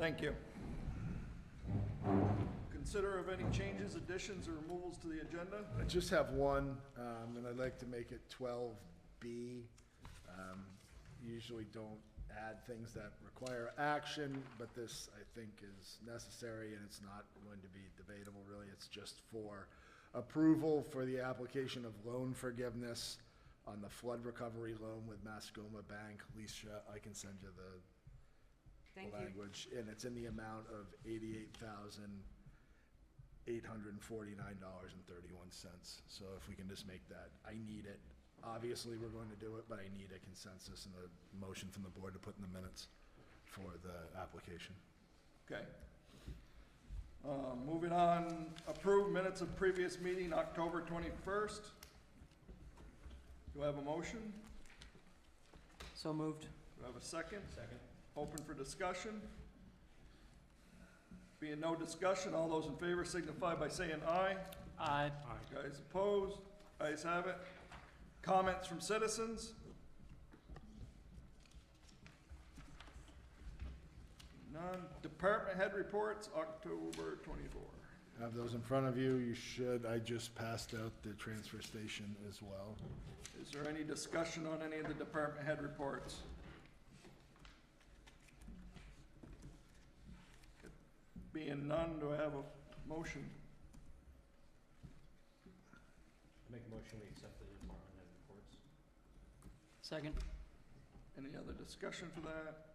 Thank you. Consider of any changes, additions, or removals to the agenda? I just have one, and I'd like to make it 12B. Usually don't add things that require action, but this, I think, is necessary, and it's not going to be debatable, really. It's just for approval for the application of loan forgiveness on the flood recovery loan with Mascoma Bank. Alicia, I can send you the language, and it's in the amount of $88,849.31. So if we can just make that, I need it. Obviously, we're going to do it, but I need a consensus and a motion from the board to put in the minutes for the application. Okay. Moving on, approve minutes of previous meeting, October 21st. Do I have a motion? So moved. Do I have a second? Second. Open for discussion. Being no discussion, all those in favor signify by saying aye. Aye. Guys opposed? Ayes have it. Comments from citizens? None. Department head reports, October 24. Have those in front of you. You should, I just passed out the transfer station as well. Is there any discussion on any of the department head reports? Being none, do I have a motion? Make a motion, we accept the department head reports. Second. Any other discussion for that?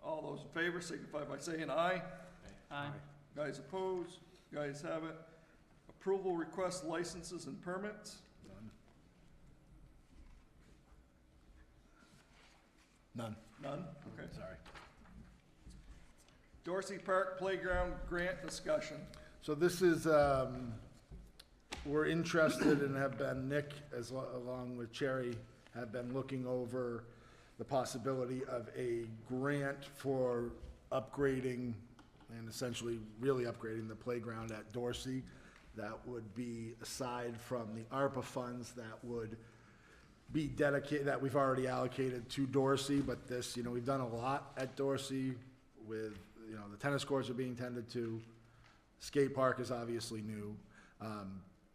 All those in favor signify by saying aye. Aye. Guys opposed? Guys have it. Approval request licenses and permits? None. None? Okay. Sorry. Dorsey Park Playground Grant discussion. So this is, we're interested and have been, Nick, along with Cherry, have been looking over the possibility of a grant for upgrading and essentially really upgrading the playground at Dorsey. That would be aside from the ARPA funds that would be dedicated, that we've already allocated to Dorsey, but this, we've done a lot at Dorsey with, the tennis courts are being tended to. Skate park is obviously new.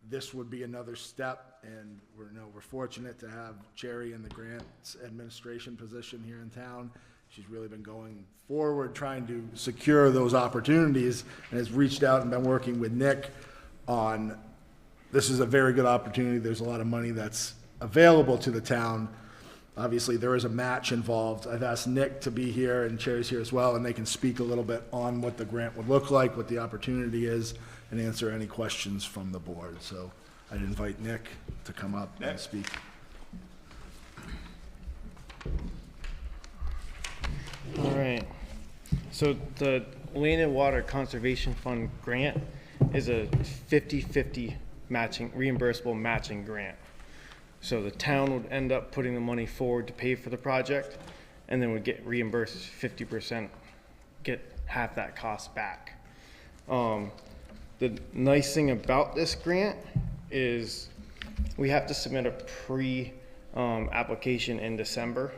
This would be another step, and we're fortunate to have Cherry in the grants administration position here in town. She's really been going forward, trying to secure those opportunities, and has reached out and been working with Nick on, this is a very good opportunity. There's a lot of money that's available to the town. Obviously, there is a match involved. I've asked Nick to be here, and Cherry's here as well, and they can speak a little bit on what the grant would look like, what the opportunity is, and answer any questions from the board. So I'd invite Nick to come up and speak. All right. So the Land and Water Conservation Fund grant is a 50-50 matching, reimbursable matching grant. So the town would end up putting the money forward to pay for the project, and then would get reimbursed 50%, get half that cost back. The nice thing about this grant is we have to submit a application in December,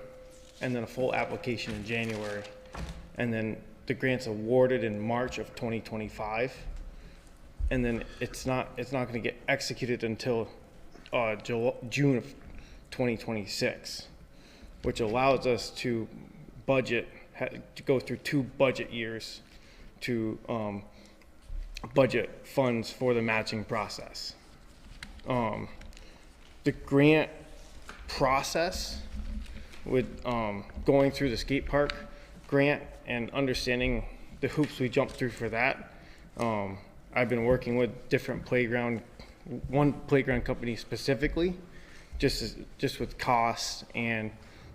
and then a full application in January, and then the grant's awarded in March of 2025, and then it's not going to get executed until June of 2026, which allows us to budget, to go through 2 budget years to budget funds for the matching process. The grant process with going through the skate park grant and understanding the hoops we jumped through for that. I've been working with different one playground company specifically, just with costs and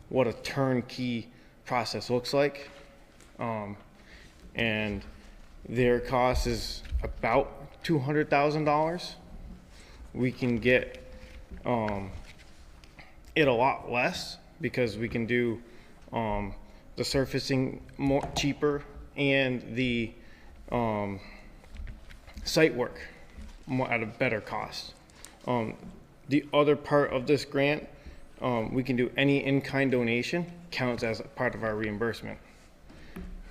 what a turnkey process looks like. And their cost is about $200,000. We can get it a lot less because we can do the surfacing more cheaper and the site work at a better cost. The other part of this grant, we can do any in-kind donation, counts as a part of our reimbursement.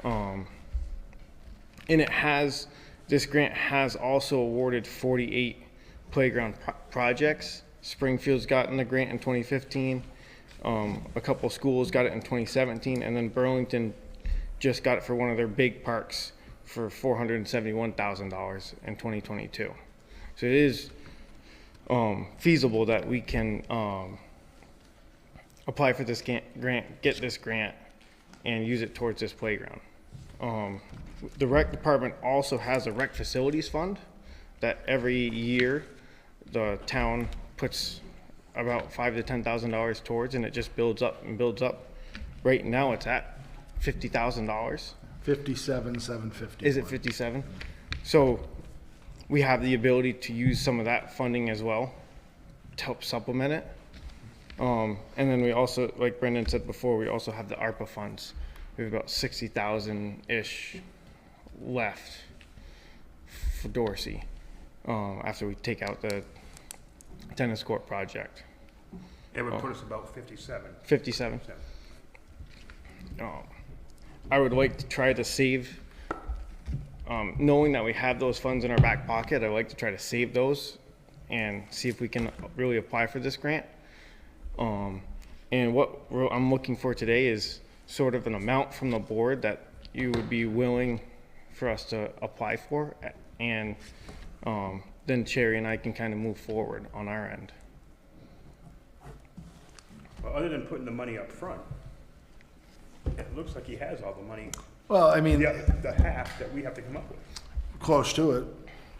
And this grant has also awarded 48 playground projects. Springfield's gotten the grant in 2015. A couple schools got it in 2017, and then Burlington just got it for one of their big parks for $471,000 in 2022. So it is feasible that we can apply for this grant, get this grant, and use it towards this playground. The rec department also has a rec facilities fund that every year the town puts about $5,000 to $10,000 towards, and it just builds up and builds up. Right now it's at $50,000. 57,750. Is it 57? So we have the ability to use some of that funding as well to help supplement it. And then we also, like Brendan said before, we also have the ARPA funds. We have about 60,000-ish left for Dorsey after we take out the tennis court project. It would put us about 57. 57. I would like to try to save, knowing that we have those funds in our back pocket, I'd like to try to save those and see if we can really apply for this grant. And what I'm looking for today is sort of an amount from the board that you would be willing for us to apply for, and then Cherry and I can kind of move forward on our end. Well, other than putting the money up front, it looks like he has all the money, Well, I mean, the half that we have to come up with. close to it,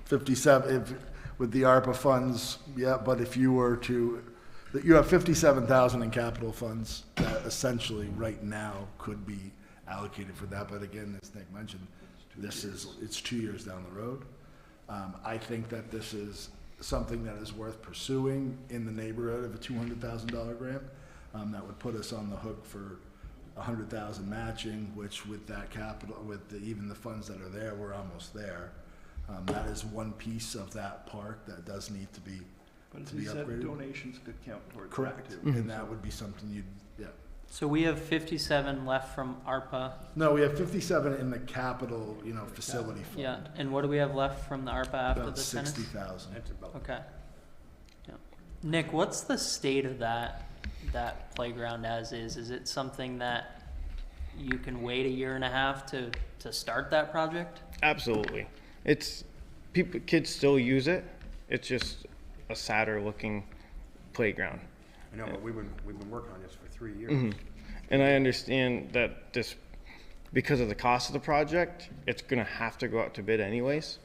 57, with the ARPA funds, yeah, but if you were to, you have 57,000 in capital funds that essentially right now could be allocated for that, but again, as Nick mentioned, it's 2 years down the road. I think that this is something that is worth pursuing in the neighborhood of a $200,000 grant. That would put us on the hook for 100,000 matching, which with that capital, with even the funds that are there, we're almost there. That is one piece of that park that does need to be But as to be he said, upgraded. donations could count towards that Correct, too. and that would be something you'd, yeah. So we have 57 left from ARPA. No, we have 57 in the capital, facility fund. Yeah, and what do we have left from the ARPA after About the tennis? 60,000. That's about, Okay. Yeah. Nick, what's the state of that playground as is? Is it something that you can wait a year and a half to start that project? Absolutely. Kids still use it. It's just a sadder looking playground. I know, but we've been working on this for 3 years. Mhm. And I understand that because of the cost of the project, it's gonna have to go out to bid anyways.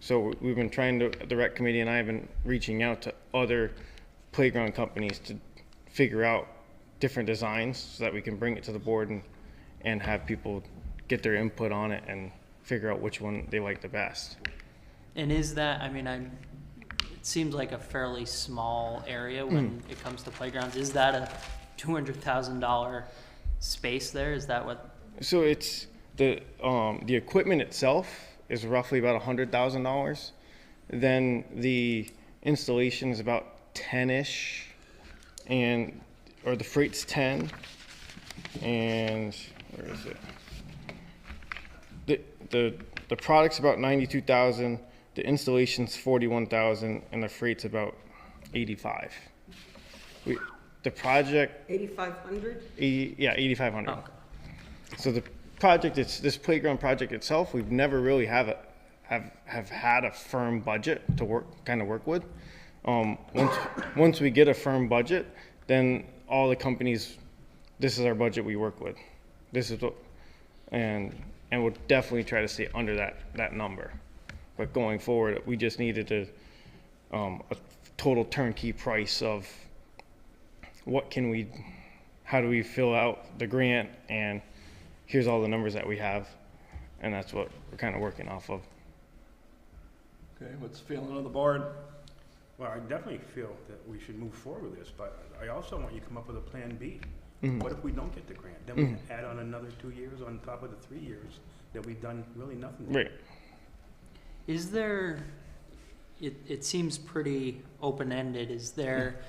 So we've been the rec committee and I have been reaching out to other playground companies to figure out different designs so that we can bring it to the board and have people get their input on it and figure out which one they like the best. And is that, it seems like a fairly small area when it comes to playgrounds. Is that a $200,000 space there? Is that what? So it's the equipment itself is roughly about $100,000. Then the installation is about 10-ish, or the freight's 10, and where is it? The product's about 92,000. The installation's 41,000, and the freight's about 85. The project. 8,500? 8,500. Oh. So the project, this playground project itself, we've never really have had a firm budget to work with. Once we get a firm budget, then all the companies, this is our budget we work with. This is what, and we'll definitely try to stay under that number. But going forward, we just needed a total turnkey price of how do we fill out the grant, and here's all the numbers that we have, and that's what we're kind of working off of. Okay, what's the feeling of the board? Well, I definitely feel that we should move forward with this, but I also want you to come up with a plan B. Mhm. What if we don't get the grant? Then we can add on another 2 years on top of the 3 years that we've done really nothing. Right. Is there, it seems pretty open-ended, is there,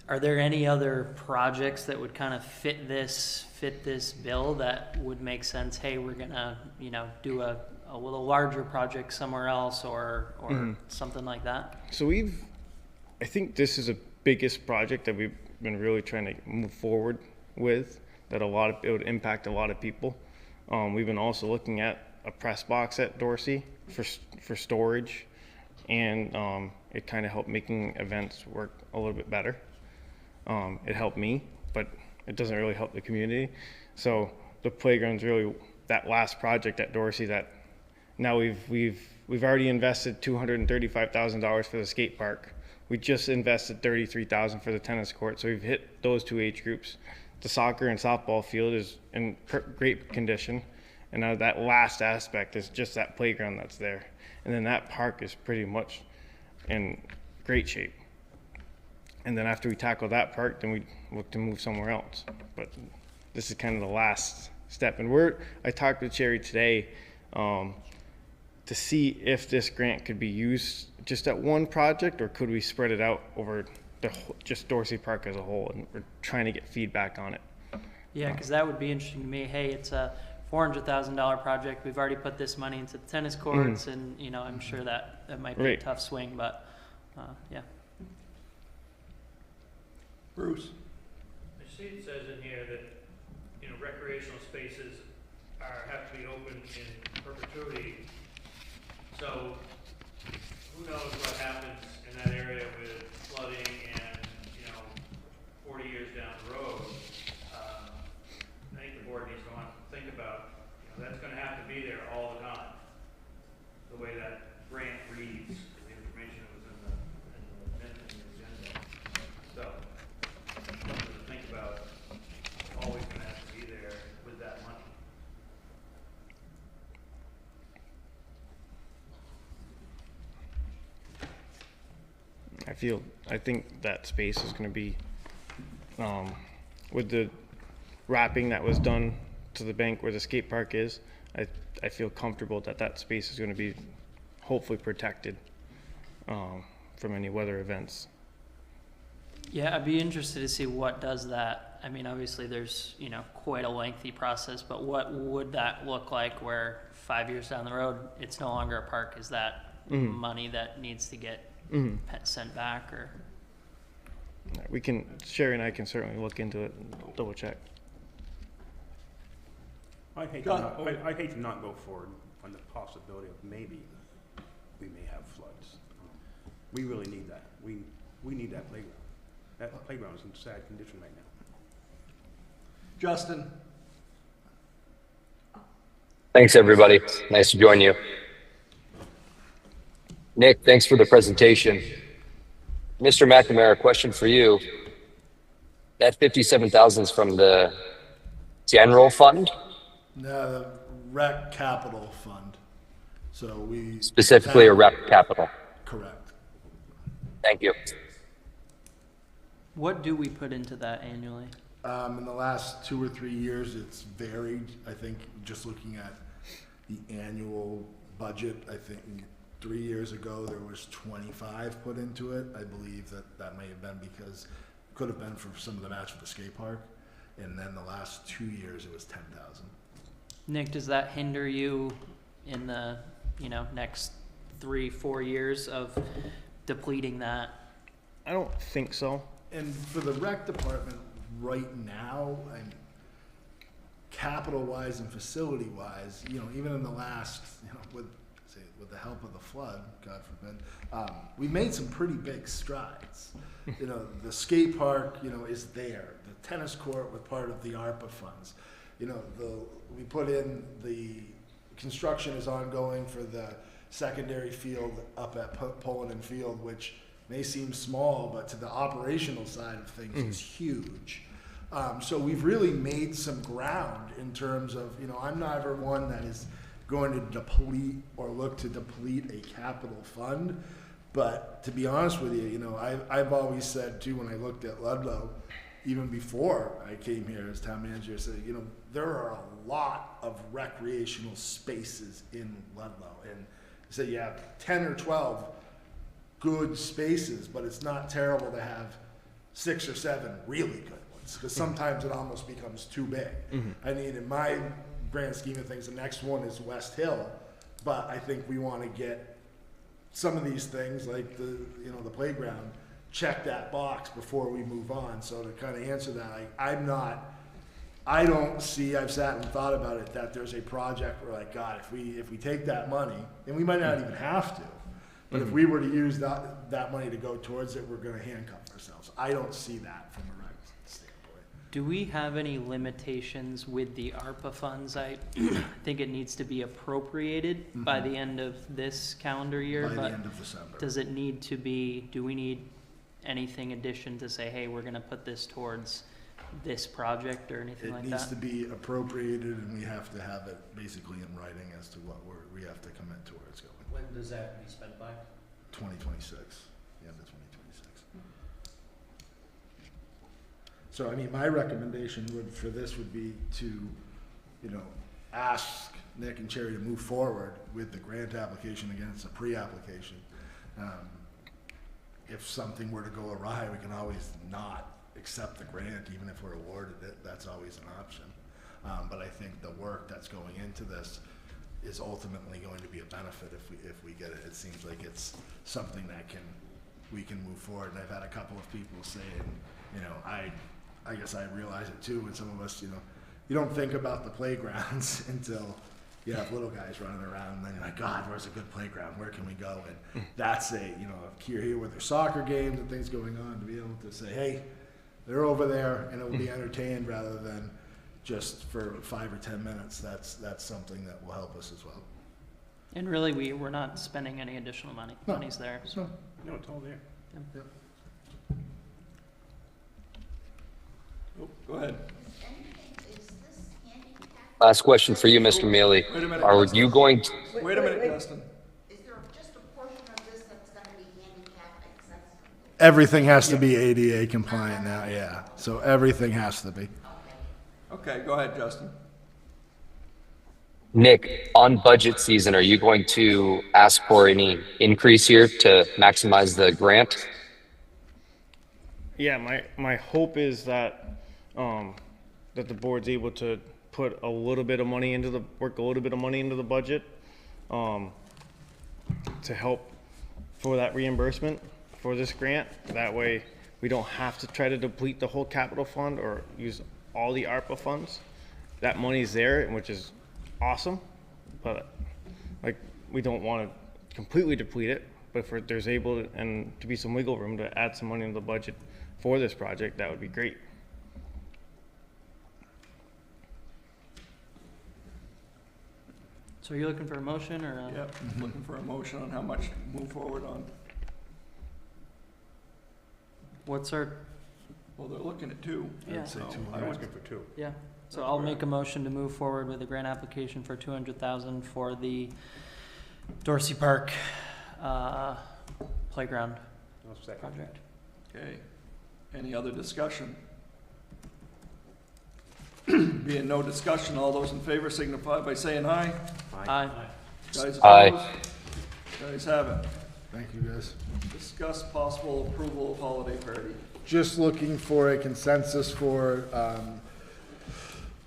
Are there any other projects that would kind of fit this bill that would make sense? Hey, we're gonna, do a little larger project somewhere else or something like that? So I think this is the biggest project that we've been really trying to move forward with, that it would impact a lot of people. We've been also looking at a press box at Dorsey for storage, and it kind of helped making events work a little bit better. It helped me, but it doesn't really help the community. So the playground's really that last project at Dorsey that now we've already invested $235,000 for the skate park. We just invested $33,000 for the tennis court. So we've hit those two age groups. The soccer and softball field is in great condition. And now that last aspect is just that playground that's there. And then that park is pretty much in great shape. And then after we tackle that park, then we look to move somewhere else. But this is kind of the last step. And I talked with Cherry today to see if this grant could be used just at one project, or could we spread it out over just Dorsey Park as a whole. And we're trying to get feedback on it. Yeah, because that would be interesting to me. Hey, it's a $400,000 project. We've already put this money into the tennis courts, and I'm sure that might be a tough swing, but yeah. Bruce? I see it says in here that, recreational spaces have to be open in perpetuity. So who knows what happens in that area with flooding and, 40 years down the road. I think the board needs to want to think about, that's going to have to be there all the time. The way that grant reads, the information that was in the agenda. So, something to think about, always going to have to be there with that money. I think that space is going to be, with the wrapping that was done to the bank where the skate park is, I feel comfortable that space is going to be hopefully protected from any weather events. Yeah, I'd be interested to see what does that. I mean, obviously there's, quite a lengthy process, but what would that look like where 5 years down the road, it's no longer a park? Is that money that needs to get sent back, or? Sherry and I can certainly look into it and double check. I hate to not go forward on the possibility of maybe we may have floods. We really need that. We need that playground. That playground is in sad condition right now. Justin? Thanks, everybody. Nice to join you. Nick, thanks for the presentation. Mr. McNamara, question for you. That $57,000 is from the general fund? No, the rec capital fund. So we Specifically a rep capital. Correct. Thank you. What do we put into that annually? In the last 2 or 3 years, it's varied. I think just looking at the annual budget, I think 3 years ago there was 25 put into it. I believe that may have been because it could have been for some of the match for the skate park, and then the last 2 years it was 10,000. Nick, does that hinder you in the next 3-4 years of depleting that? I don't think so. And for the rec department right now, and capital-wise and facility-wise, even in the last, with the help of the flood, God forbid, we made some pretty big strides. The skate park, is there. The tennis court was part of the ARPA funds. We put in the construction is ongoing for the secondary field up at Pullinan Field, which may seem small, but to the operational side of things is huge. So we've really made some ground in terms of, I'm never one that is going to deplete or look to deplete a capital fund. But to be honest with you, I've always said too, when I looked at Ludlow, even before I came here as town manager, I said, there are a lot of recreational spaces in Ludlow. And I said, you have 10 or 12 good spaces, but it's not terrible to have 6 or 7 really good ones, because sometimes it almost becomes too big. I mean, in my grand scheme of things, the next one is West Hill, but I think we want to get some of these things, like the playground, check that box before we move on. So to kind of answer that, I don't see, I've sat and thought about it, that there's a project where, like, God, if we take that money, and we might not even have to, but if we were to use that money to go towards it, we're gonna handcuff ourselves. I don't see that from a rec standpoint. Do we have any limitations with the ARPA funds? I think it needs to be appropriated by the end of this calendar year, By the but end of December. does it need to be, do we need anything addition to say, hey, we're gonna put this towards this project or anything It like needs that? to be appropriated, and we have to have it basically in writing as to what we have to commit towards going. When does that have to be spent by? 2026, the end of 2026. So, I mean, my recommendation for this would be to, ask Nick and Cherry to move forward with the grant application. Again, it's a pre-application. If something were to go awry, we can always not accept the grant, even if we're awarded it. That's always an option. But I think the work that's going into this is ultimately going to be a benefit if we get it. It seems like it's something that we can move forward. And I've had a couple of people saying, I guess I realize it too, when some of us, you don't think about the playgrounds until you have little guys running around, and then you're like, God, where's a good playground? Where can we go? And that's here where there's soccer games and things going on, to be able to say, hey, they're over there, and it will be entertained rather than just for 5 or 10 minutes. That's something that will help us as well. And really, we're not spending any additional money. No. Money's there. So. No, it's all there. Oh, go ahead. Last question for you, Mr. Mealy. Wait a minute, Are Justin. you going to, Wait a minute, Justin. Is there just a portion of this that's gonna be handicap accessible? Everything has to be ADA compliant now, yeah. So everything has to be. Okay, go ahead, Justin. Nick, on budget season, are you going to ask for any increase here to maximize the grant? Yeah, my hope is that that the board's able to put a little bit of money into work a little bit of money into the budget to help for that reimbursement for this grant. That way we don't have to try to deplete the whole capital fund or use all the ARPA funds. That money's there, which is awesome, but like we don't want to completely deplete it. But if there's able to be some wiggle room to add some money into the budget for this project, that would be great. So are you looking for a motion or? Yep, looking for a motion on how much to move forward on. What's our? Well, they're looking at 2. Yeah. I'd say So 200. I I'm would, asking for 2. Yeah. So I'll make a motion to move forward with a grant application for $200,000 for the Dorsey Park playground I'll second. project. okay. Any other discussion? Being no discussion, all those in favor signify by saying aye. Aye. Guys Aye. opposed? Guys have it. Thank you, guys. Discuss possible approval of holiday party. Just looking for a consensus for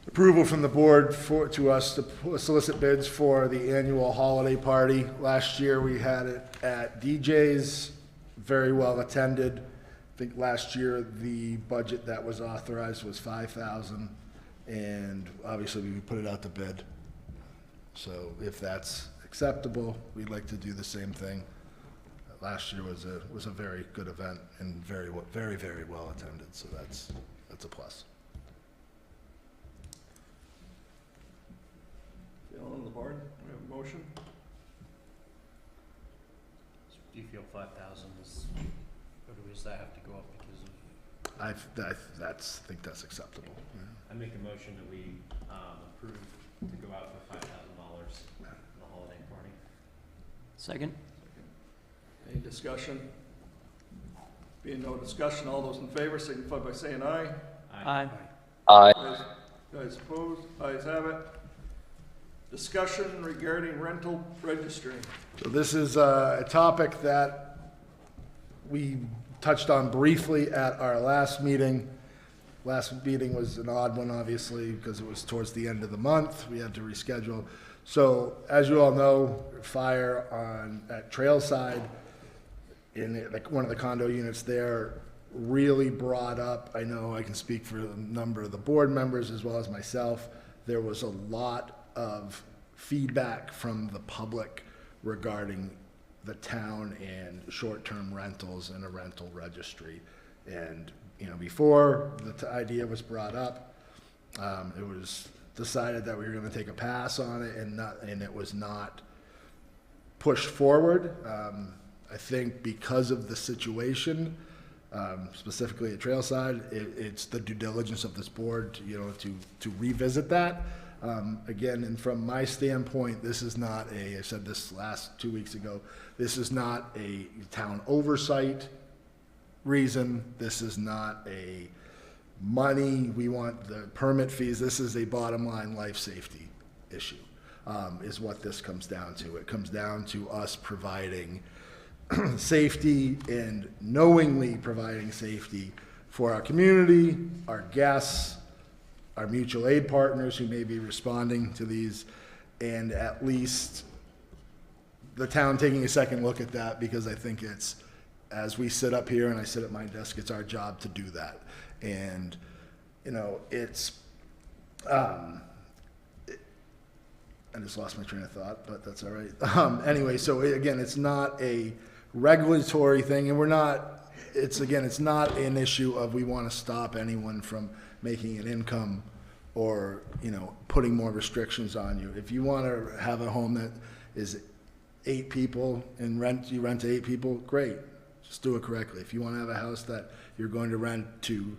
approval from the board to us to solicit bids for the annual holiday party. Last year, we had it at DJ's, very well attended. I think last year, the budget that was authorized was $5,000, and obviously, we put it out to bid. So if that's acceptable, we'd like to do the same thing. Last year was a very good event and very, very well attended, so that's a plus. Feeling on the board? We have a motion? Do you feel 5,000 is, or does that have to go up because of? I think that's acceptable. Yeah. I make a motion that we approve to go out for $5,000 for the holiday party. Second? Any discussion? Being no discussion, all those in favor signify by saying aye. Aye. Aye. Guys opposed? Ayes have it. Discussion regarding rental registry. So this is a topic that we touched on briefly at our last meeting. Last meeting was an odd one, obviously, because it was towards the end of the month. We had to reschedule. So, as you all know, fire at Trailside, in like one of the condo units there, really brought up, I know I can speak for a number of the board members as well as myself, there was a lot of feedback from the public regarding the town and short-term rentals and a rental registry. And, you know, before the idea was brought up, it was decided that we were gonna take a pass on it and it was not pushed forward. I think because of the situation, specifically at Trailside, it's the due diligence of this board, you know, to revisit that. Again, and from my standpoint, this is not I said this last 2 weeks ago, this is not a town oversight reason. This is not a money, we want the permit fees. This is a bottom line life safety issue, is what this comes down to. It comes down to us providing safety and knowingly providing safety for our community, our guests, our mutual aid partners who may be responding to these, and at least the town taking a second look at that, because I think it's, as we sit up here and I sit at my desk, it's our job to do that. And, you know, it's, I just lost my train of thought, but that's all right. Anyway, so again, it's not a regulatory thing, and it's not an issue of we want to stop anyone from making an income or, you know, putting more restrictions on you. If you want to have a home that is 8 people and you rent to 8 people, great, just do it correctly. If you want to have a house that you're going to rent to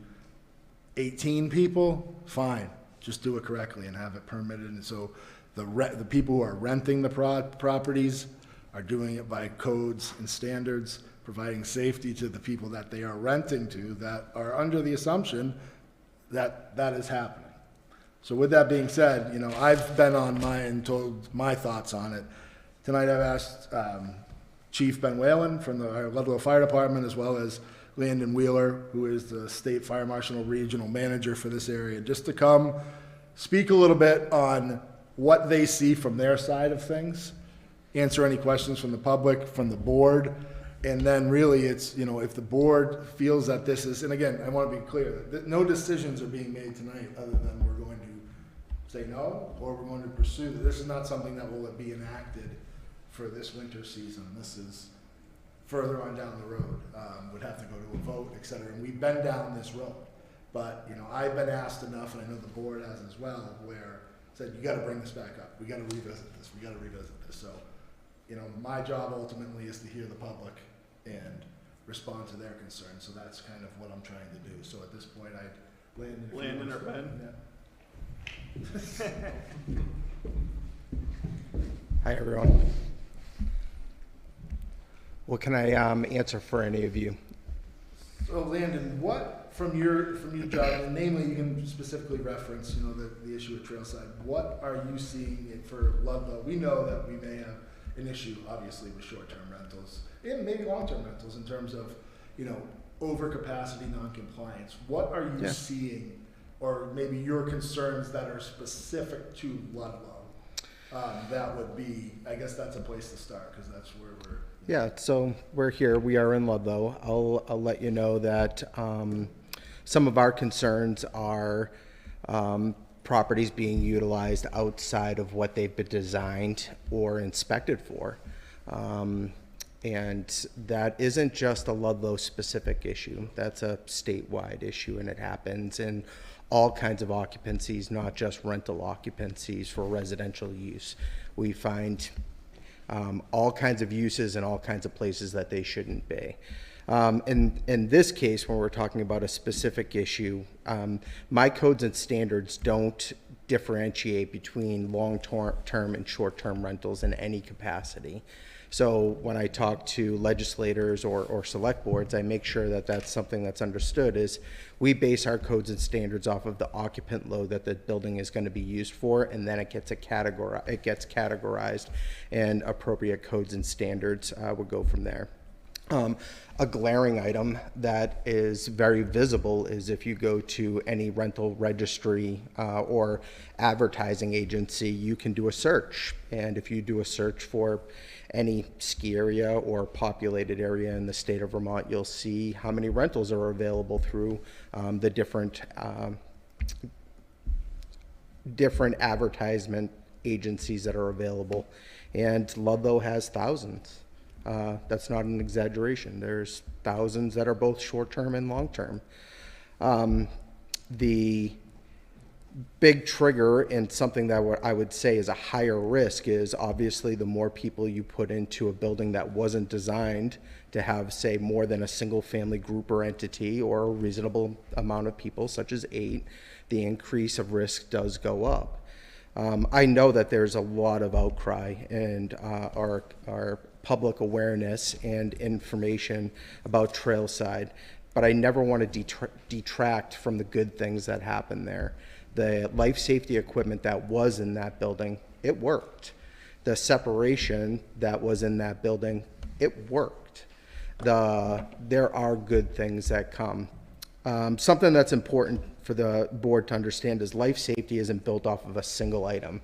18 people, fine, just do it correctly and have it permitted. And so the people who are renting the properties are doing it by codes and standards, providing safety to the people that they are renting to that are under the assumption that that is happening. So with that being said, you know, I've been on and told my thoughts on it. Tonight I've asked Chief Ben Whalen from our Ludlow Fire Department, as well as Landon Wheeler, who is the State Fire Marshal Regional Manager for this area, just to come speak a little bit on what they see from their side of things, answer any questions from the public, from the board, and then really it's, you know, if the board feels that this is, and again, I want to be clear, that no decisions are being made tonight other than we're going to say no, or we're going to pursue. This is not something that will be enacted for this winter season. This is further on down the road. Would have to go to a vote, et cetera. And we've been down this road. But, you know, I've been asked enough, and I know the board has as well, where said, you got to bring this back up. We got to revisit this. We got to revisit this. So, you know, my job ultimately is to hear the public and respond to their concerns. So that's kind of what I'm trying to do. So at this point, Landon or Ben? Yeah. Hi, everyone. What can I answer for any of you? So Landon, what from your job, and namely you can specifically reference, you know, the issue at Trailside, what are you seeing for Ludlow? We know that we may have an issue, obviously, with short-term rentals and maybe long-term rentals in terms of, you know, overcapacity, non-compliance. What are you seeing, or maybe your concerns that are specific to Ludlow? That would be, I guess that's a place to start, because that's where we're. Yeah, so we're here. We are in Ludlow. I'll let you know that some of our concerns are properties being utilized outside of what they've been designed or inspected for. And that isn't just a Ludlow specific issue. That's a statewide issue, and it happens in all kinds of occupancies, not just rental occupancies for residential use. We find all kinds of uses in all kinds of places that they shouldn't be. In this case, when we're talking about a specific issue, my codes and standards don't differentiate between long-term and short-term rentals in any capacity. So when I talk to legislators or select boards, I make sure that that's something that's understood. Is we base our codes and standards off of the occupant load that the building is going to be used for, and then it gets categorized, and appropriate codes and standards would go from there. A glaring item that is very visible is if you go to any rental registry or advertising agency, you can do a search. And if you do a search for any ski area or populated area in the state of Vermont, you'll see how many rentals are available through the different advertisement agencies that are available. And Ludlow has thousands. That's not an exaggeration. There's thousands that are both short-term and long-term. The big trigger and something that I would say is a higher risk is obviously the more people you put into a building that wasn't designed to have, say, more than a single family group or entity or a reasonable amount of people, such as 8, the increase of risk does go up. I know that there's a lot of outcry and our public awareness and information about Trailside, but I never want to detract from the good things that happen there. The life safety equipment that was in that building, it worked. The separation that was in that building, it worked. There are good things that come. Something that's important for the board to understand is life safety isn't built off of a single item.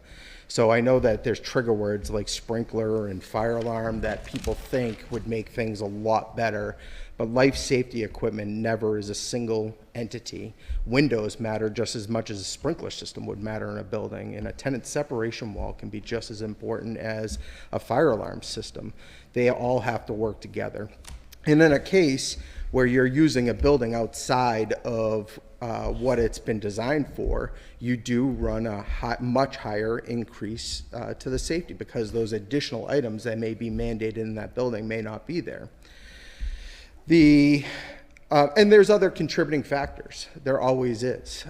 So I know that there's trigger words like sprinkler and fire alarm that people think would make things a lot better, but life safety equipment never is a single entity. Windows matter just as much as a sprinkler system would matter in a building, and a tenant separation wall can be just as important as a fire alarm system. They all have to work together. And in a case where you're using a building outside of what it's been designed for, you do run a much higher increase to the safety because those additional items that may be mandated in that building may not be there. And there's other contributing factors. There always is.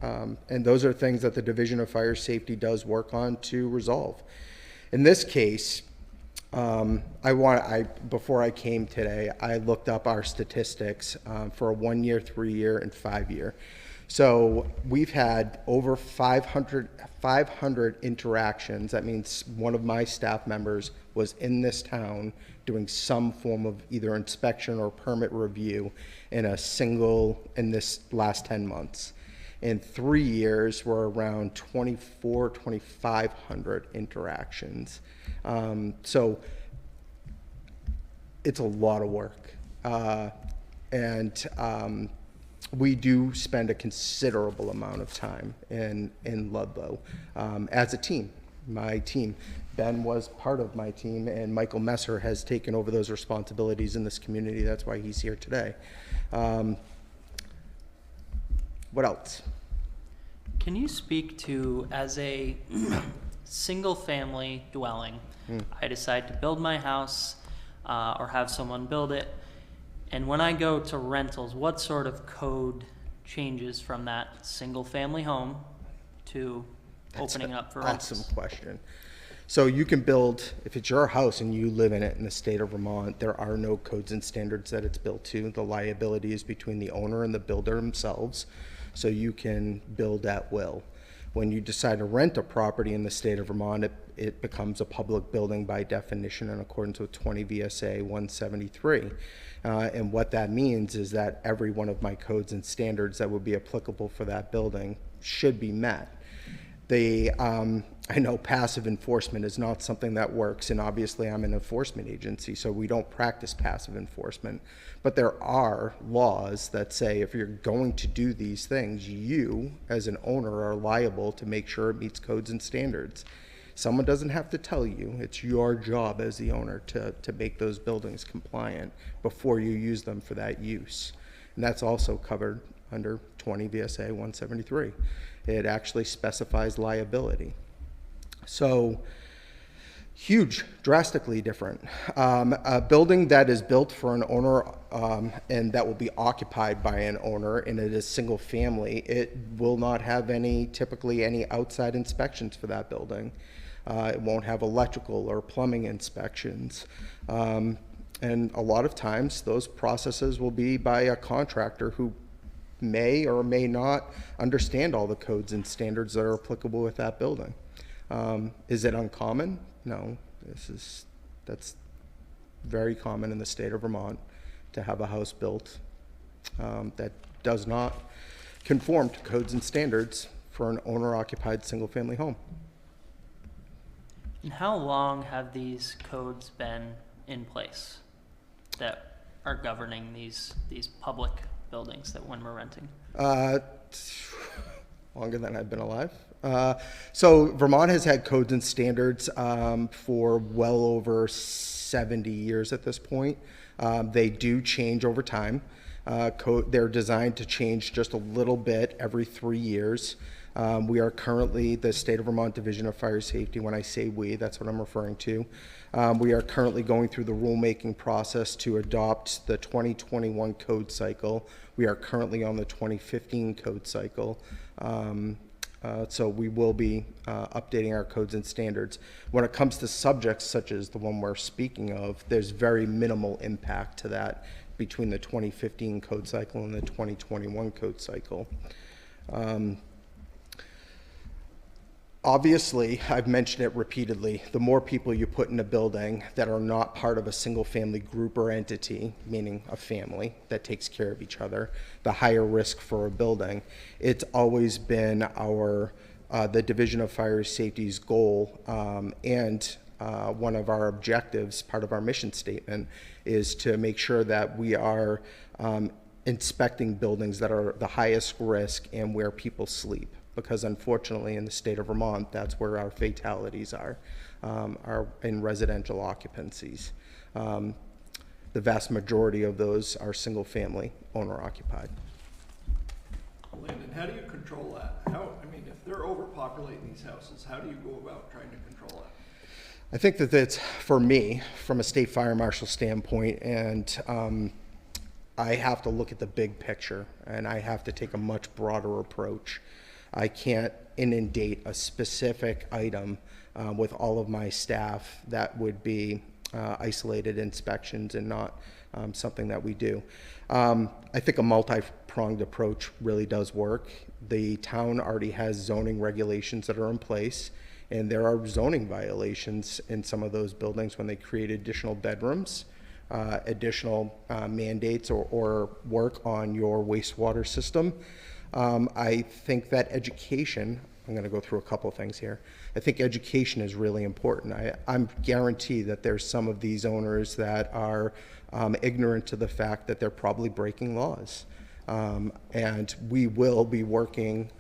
And those are things that the Division of Fire Safety does work on to resolve. In this case, before I came today, I looked up our statistics for a 1-year, 3-year, and 5-year. So we've had over 500 interactions. That means one of my staff members was in this town doing some form of either inspection or permit review in this last 10 months. In 3 years, we're around 2,500 interactions. So it's a lot of work. And we do spend a considerable amount of time in Ludlow as a team. My team, Ben was part of my team, and Michael Messer has taken over those responsibilities in this community. That's why he's here today. What else? Can you speak to, as a single family dwelling, I decide to build my house or have someone build it, and when I go to rentals, what sort of code changes from that single family home to opening up for rentals? Awesome question. So you can build, if it's your house and you live in it in the state of Vermont, there are no codes and standards that it's built to. The liability is between the owner and the builder themselves, so you can build at will. When you decide to rent a property in the state of Vermont, it becomes a public building by definition in accordance with 20 VSA 173. And what that means is that every one of my codes and standards that would be applicable for that building should be met. I know passive enforcement is not something that works, and obviously I'm an enforcement agency, so we don't practice passive enforcement. But there are laws that say if you're going to do these things, you, as an owner, are liable to make sure it meets codes and standards. Someone doesn't have to tell you. It's your job as the owner to make those buildings compliant before you use them for that use. And that's also covered under 20 VSA 173. It actually specifies liability. So huge, drastically different. A building that is built for an owner and that will be occupied by an owner, and it is single family, it will not have typically any outside inspections for that building. It won't have electrical or plumbing inspections. And a lot of times those processes will be by a contractor who may or may not understand all the codes and standards that are applicable with that building. Is it uncommon? No. very common in the state of Vermont to have a house built that does not conform to codes and standards for an owner-occupied single-family home. And how long have these codes been in place that are governing these public buildings that when we're renting? Longer than I've been alive. So Vermont has had codes and standards for well over 70 years at this point. They do change over time. They're designed to change just a little bit every 3 years. We are currently, the State of Vermont Division of Fire Safety, when I say we, that's what I'm referring to. We are currently going through the rulemaking process to adopt the 2021 code cycle. We are currently on the 2015 code cycle. So we will be updating our codes and standards. When it comes to subjects such as the one we're speaking of, there's very minimal impact to that between the 2015 code cycle and the 2021 code cycle. Obviously, I've mentioned it repeatedly, the more people you put in a building that are not part of a single family group or entity, meaning a family that takes care of each other, the higher risk for a building. It's always been the Division of Fire Safety's goal, and one of our objectives, part of our mission statement, is to make sure that we are inspecting buildings that are the highest risk and where people sleep. Because unfortunately in the state of Vermont, that's where our fatalities are in residential occupancies. The vast majority of those are single family owner occupied. Landon, how do you control that? If they're overpopulating these houses, how do you go about trying to control that? I think that that's, for me, from a state fire marshal standpoint, and I have to look at the big picture, and I have to take a much broader approach. I can't inundate a specific item with all of my staff. That would be isolated inspections and not something that we do. I think a multi-pronged approach really does work. The town already has zoning regulations that are in place, and there are zoning violations in some of those buildings when they create additional bedrooms, additional mandates or work on your wastewater system. I think that education, I'm going to go through a couple of things here. I think education is really important. I'm guaranteed that there's some of these owners that are ignorant to the fact that they're probably breaking laws. And we will be working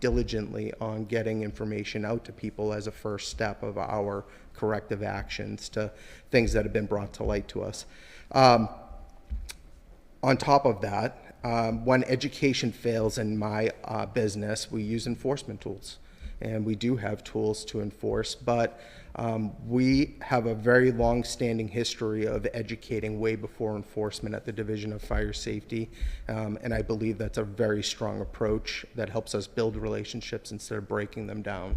diligently on getting information out to people as a first step of our corrective actions to things that have been brought to light to us. On top of that, when education fails in my business, we use enforcement tools, and we do have tools to enforce, but we have a very long-standing history of educating way before enforcement at the Division of Fire Safety, and I believe that's a very strong approach that helps us build relationships instead of breaking them down.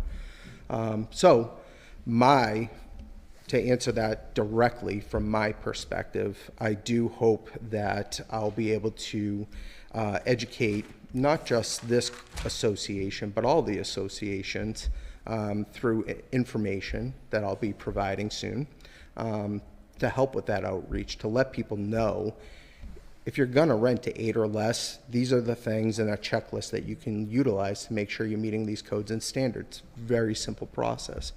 To answer that directly from my perspective, I do hope that I'll be able to educate not just this association, but all the associations through information that I'll be providing soon to help with that outreach, to let people know if you're going to rent to 8 or less, these are the things in a checklist that you can utilize to make sure you're meeting these codes and standards. Very simple process.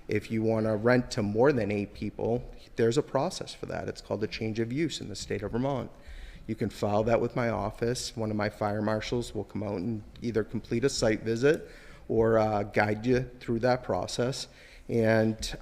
If you want to rent to more than 8 people, there's a process for that. It's called a change of use in the state of Vermont. You can file that with my office. One of my fire marshals will come out and either complete a site visit or guide you through that process, and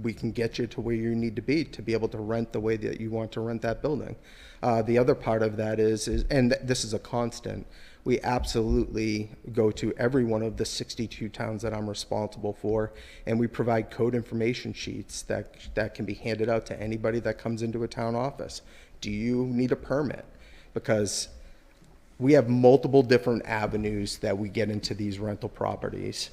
we can get you to where you need to be able to rent the way that you want to rent that building. The other part of that is and this is a constant, we absolutely go to every one of the 62 towns that I'm responsible for, and we provide code information sheets that can be handed out to anybody that comes into a town office. Do you need a permit? Because we have multiple different avenues that we get into these rental properties.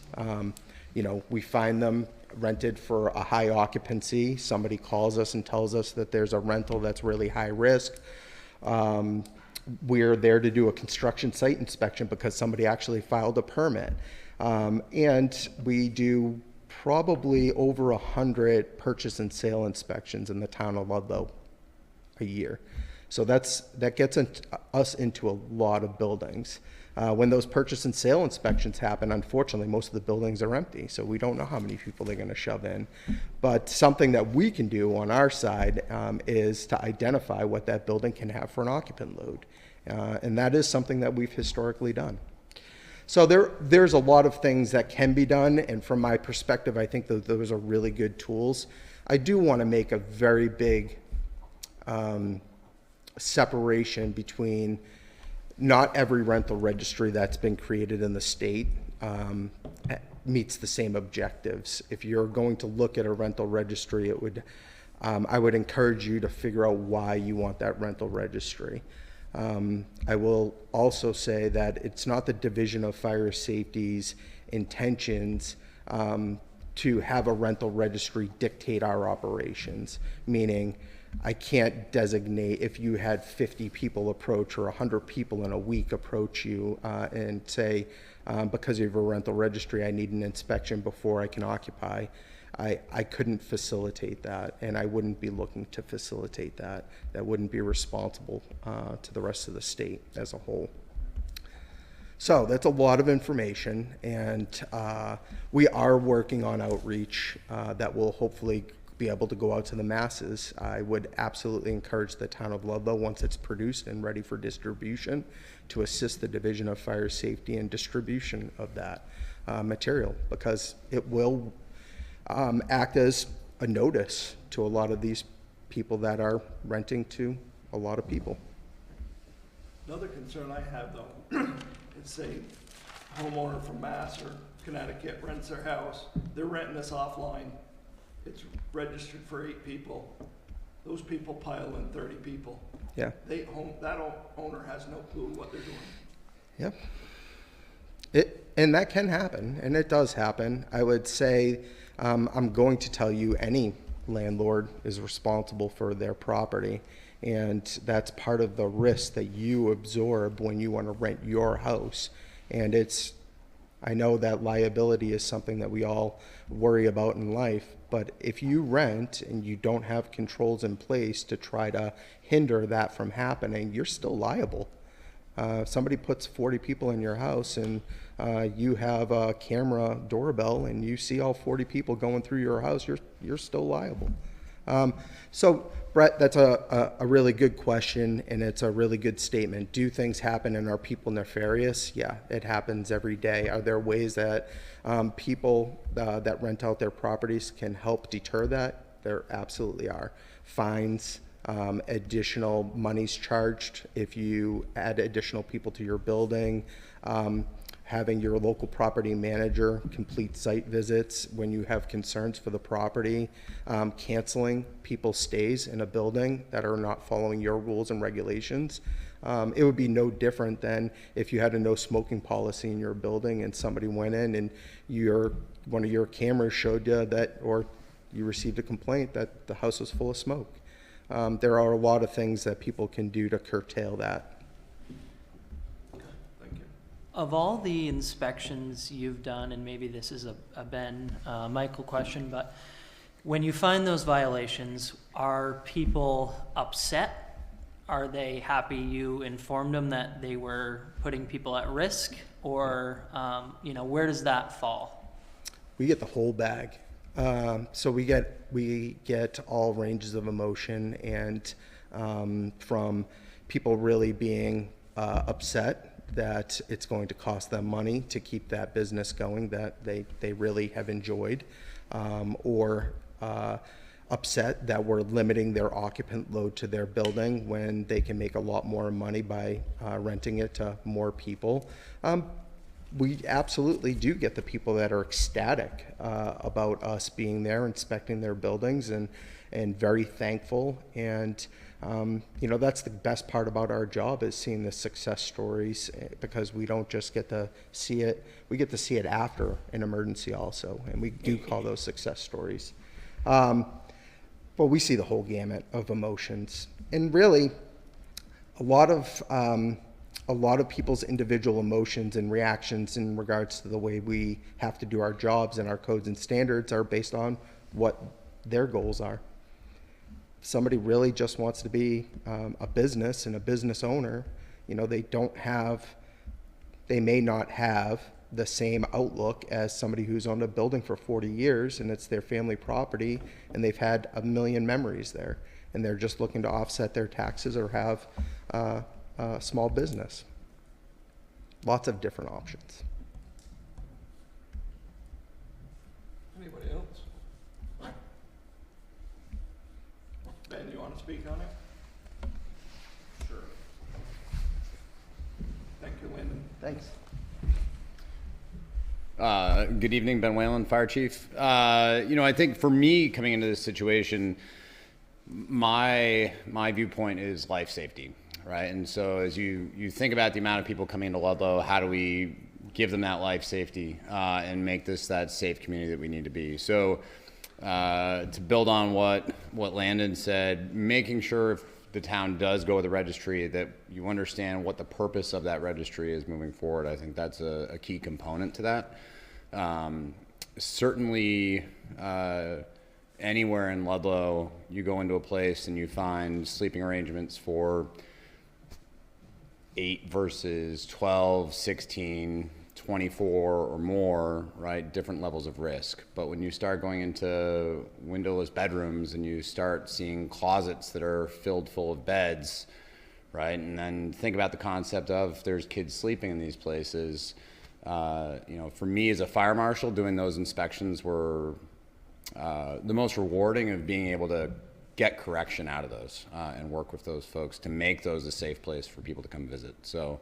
We find them rented for a high occupancy. Somebody calls us and tells us that there's a rental that's really high risk. We're there to do a construction site inspection because somebody actually filed a permit. And we do probably over 100 purchase and sale inspections in the town of Ludlow a year. So that gets us into a lot of buildings. When those purchase and sale inspections happen, unfortunately, most of the buildings are empty, so we don't know how many people they're going to shove in. But something that we can do on our side is to identify what that building can have for an occupant load. And that is something that we've historically done. So there's a lot of things that can be done, and from my perspective, I think that those are really good tools. I do want to make a very big separation between not every rental registry that's been created in the state meets the same objectives. If you're going to look at a rental registry, I would encourage you to figure out why you want that rental registry. I will also say that it's not the Division of Fire Safety's intentions to have a rental registry dictate our operations, meaning I can't designate if you had 50 people approach or 100 people in a week approach you and say, because you have a rental registry, I need an inspection before I can occupy. I couldn't facilitate that, and I wouldn't be looking to facilitate that. That wouldn't be responsible to the rest of the state as a whole. So that's a lot of information, and we are working on outreach that will hopefully be able to go out to the masses. I would absolutely encourage the town of Ludlow, once it's produced and ready for distribution, to assist the Division of Fire Safety in distribution of that material, because it will act as a notice to a lot of these people that are renting to a lot of people. Another concern I have though, is say homeowner from Mass or Connecticut rents their house, they're renting this offline, it's registered for 8 people, those people pile in 30 people. Yeah. That owner has no clue what they're doing. Yep. And that can happen, and it does happen. I would say, I'm going to tell you, any landlord is responsible for their property, and that's part of the risk that you absorb when you want to rent your house. And I know that liability is something that we all worry about in life, but if you rent and you don't have controls in place to try to hinder that from happening, you're still liable. If somebody puts 40 people in your house and you have a camera doorbell and you see all 40 people going through your house, you're still liable. So Brett, that's a really good question, and it's a really good statement. Do things happen, and are people nefarious? Yeah, it happens every day. Are there ways that people that rent out their properties can help deter that? There absolutely are. Fines, additional monies charged if you add additional people to your building, having your local property manager complete site visits when you have concerns for the property, canceling people's stays in a building that are not following your rules and regulations. It would be no different than if you had a no smoking policy in your building and somebody went in and one of your cameras showed you that, or you received a complaint that the house was full of smoke. There are a lot of things that people can do to curtail that. Of all the inspections you've done, and maybe this is a Ben, Michael question, but when you find those violations, are people upset? Are they happy you informed them that they were putting people at risk? Or, where does that fall? We get the whole bag. So we get all ranges of emotion, and from people really being upset that it's going to cost them money to keep that business going that they really have enjoyed, or upset that we're limiting their occupant load to their building when they can make a lot more money by renting it to more people. We absolutely do get the people that are ecstatic about us being there, inspecting their buildings, and very thankful. And that's the best part about our job, is seeing the success stories, because we don't just get to see it, we get to see it after an emergency also, and we do call those success stories. But we see the whole gamut of emotions, and really a lot of a lot of people's individual emotions and reactions in regards to the way we have to do our jobs and our codes and standards are based on what their goals are. If somebody really just wants to be a business and a business owner, you know, they may not have the same outlook as somebody who's owned a building for 40 years and it's their family property and they've had a million memories there and they're just looking to offset their taxes or have a small business. Lots of different options. Anybody else? Ben, you want to speak on it? Sure. Thank you, Lyndon. Thanks. Good evening, Ben Whalen, Fire Chief. I think for me, coming into this situation, my viewpoint is life safety, right? And so as you think about the amount of people coming into Ludlow, how do we give them that life safety and make this that safe community that we need to be? So to build on what Landon said, making sure if the town does go with the registry that you understand what the purpose of that registry is moving forward. I think that's a key component to that. Certainly anywhere in Ludlow, you go into a place and you find sleeping arrangements for 8 versus 12, 16, 24 or more, right? Different levels of risk. But when you start going into windowless bedrooms and you start seeing closets that are filled full of beds, right? And then think about the concept of there's kids sleeping in these places. For me as a fire marshal, doing those inspections were the most rewarding of being able to get correction out of those and work with those folks to make those a safe place for people to come visit. So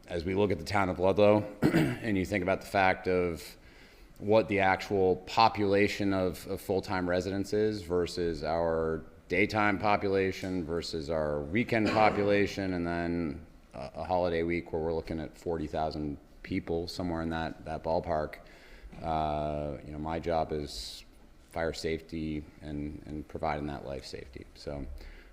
as we look at the town of Ludlow and you think about the fact of what the actual population of full-time residents is versus our daytime population versus our weekend population, and then a holiday week where we're looking at 40,000 people, somewhere in that ballpark, my job is fire safety and providing that life safety. So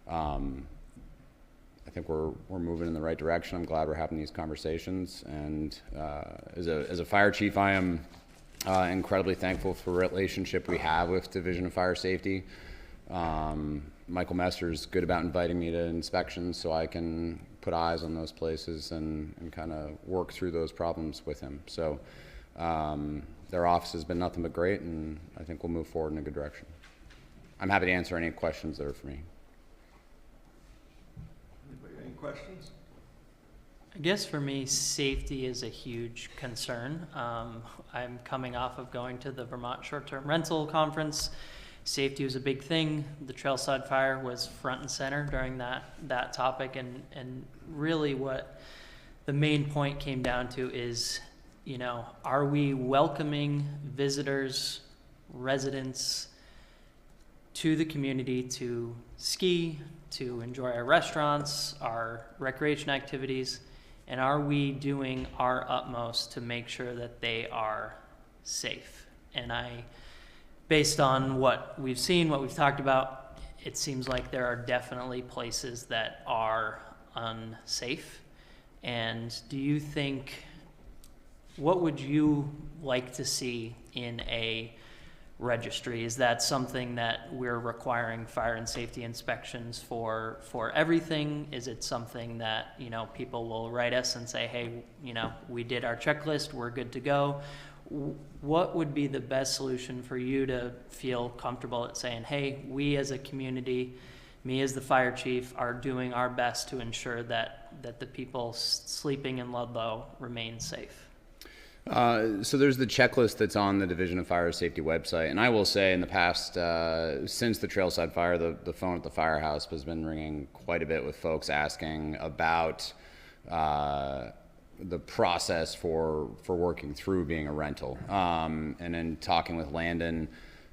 I think we're moving in the right direction. I'm glad we're having these conversations. And as a fire chief, I am incredibly thankful for the relationship we have with Division of Fire Safety. Michael Messer's good about inviting me to inspections so I can put eyes on those places and kind of work through those problems with him. So their office has been nothing but great, and I think we'll move forward in a good direction. I'm happy to answer any questions that are for me. Anybody got any questions? I guess for me, safety is a huge concern. I'm coming off of going to the Vermont Short-Term Rental Conference. Safety was a big thing. The Trailside Fire was front and center during that topic, and really what the main point came down to is, are we welcoming visitors, residents to the community to ski, to enjoy our restaurants, our recreation activities, and are we doing our utmost to make sure that they are safe? And based on what we've seen, what we've talked about, it seems like there are definitely places that are unsafe. And do you think, what would you like to see in a registry? Is that something that we're requiring fire and safety inspections for everything? Is it something that, people will write us and say, hey, we did our checklist, we're good to go? What would be the best solution for you to feel comfortable at saying, hey, we as a community, me as the fire chief, are doing our best to ensure that the people sleeping in Ludlow remain safe? So there's the checklist that's on the Division of Fire Safety website. And I will say in the past, since the Trailside Fire, the phone at the firehouse has been ringing quite a bit with folks asking about the process for working through being a rental. And then talking with Landon,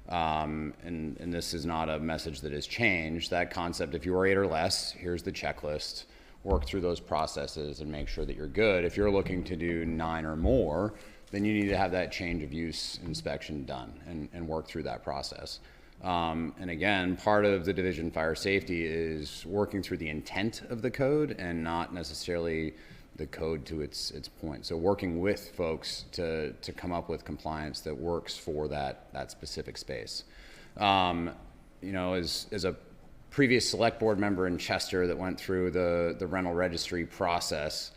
and this is not a message that has changed, that concept, if you are 8 or less, here's the checklist. Work through those processes and make sure that you're good. If you're looking to do 9 or more, then you need to have that change of use inspection done and work through that process. And again, part of the Division of Fire Safety is working through the intent of the code and not necessarily the code to its point. So working with folks to come up with compliance that works for that specific space. You know, as a previous select board member in Chester that went through the rental registry process,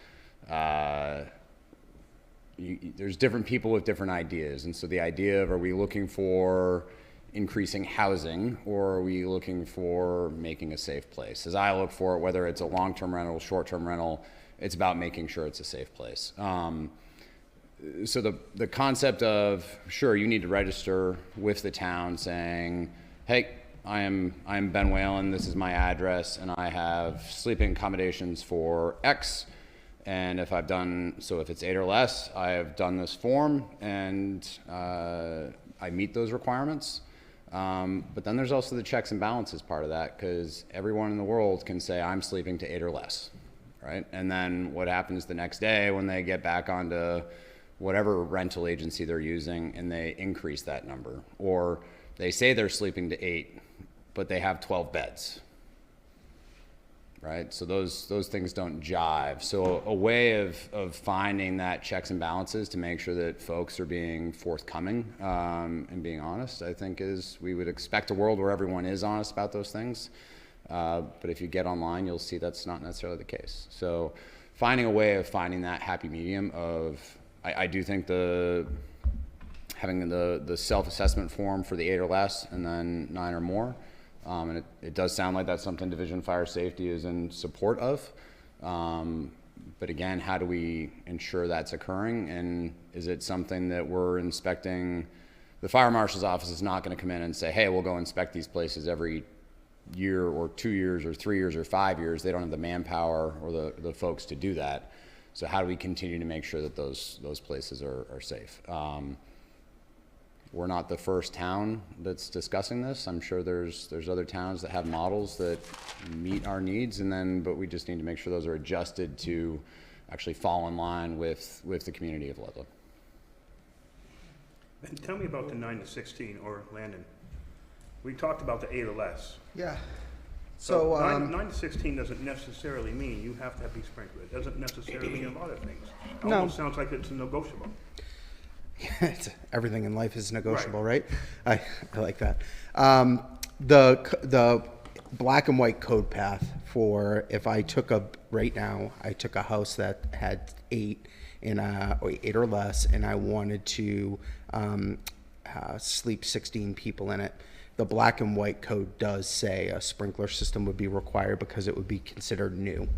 there's different people with different ideas. And so the idea of, are we looking for increasing housing, or are we looking for making a safe place? As I look for it, whether it's a long-term rental, short-term rental, it's about making sure it's a safe place. So the concept of, sure, you need to register with the town saying, hey, I'm Ben Whalen, this is my address, and I have sleeping accommodations for X. And if it's 8 or less, I have done this form, and I meet those requirements. But then there's also the checks and balances part of that, because everyone in the world can say, I'm sleeping to 8 or less, right? And then what happens the next day when they get back onto whatever rental agency they're using and they increase that number, or they say they're sleeping to 8, but they have 12 beds, right? So those things don't jive. So a way of finding that checks and balances to make sure that folks are being forthcoming and being honest, I think, is, we would expect a world where everyone is honest about those things. But if you get online, you'll see that's not necessarily the case. So finding a way of finding that happy medium of, I do think having the self-assessment form for the 8 or less and then 9 or more, and it does sound like that's something Division of Fire Safety is in support of. But again, how do we ensure that's occurring? And is it something that we're inspecting? The fire marshal's office is not going to come in and say, hey, we'll go inspect these places every year or 2 years or 3 years or 5 years. They don't have the manpower or the folks to do that. So how do we continue to make sure that those places are safe? We're not the first town that's discussing this. I'm sure there's other towns that have models that meet our needs, but we just need to make sure those are adjusted to actually fall in line with the community of Ludlow. And tell me about the 9 to 16, or Landon. We talked about the 8 or less. Yeah. So 9 to 16 doesn't necessarily mean you have to have these sprinkled. It doesn't necessarily mean a lot of things. It No. almost sounds like it's negotiable. Everything in life is negotiable, right? I like that. The black and white code path for, if I took I took a house that had 8 or 8 or less, and I wanted to sleep 16 people in it. The black and white code does say a sprinkler system would be required because it would be considered new.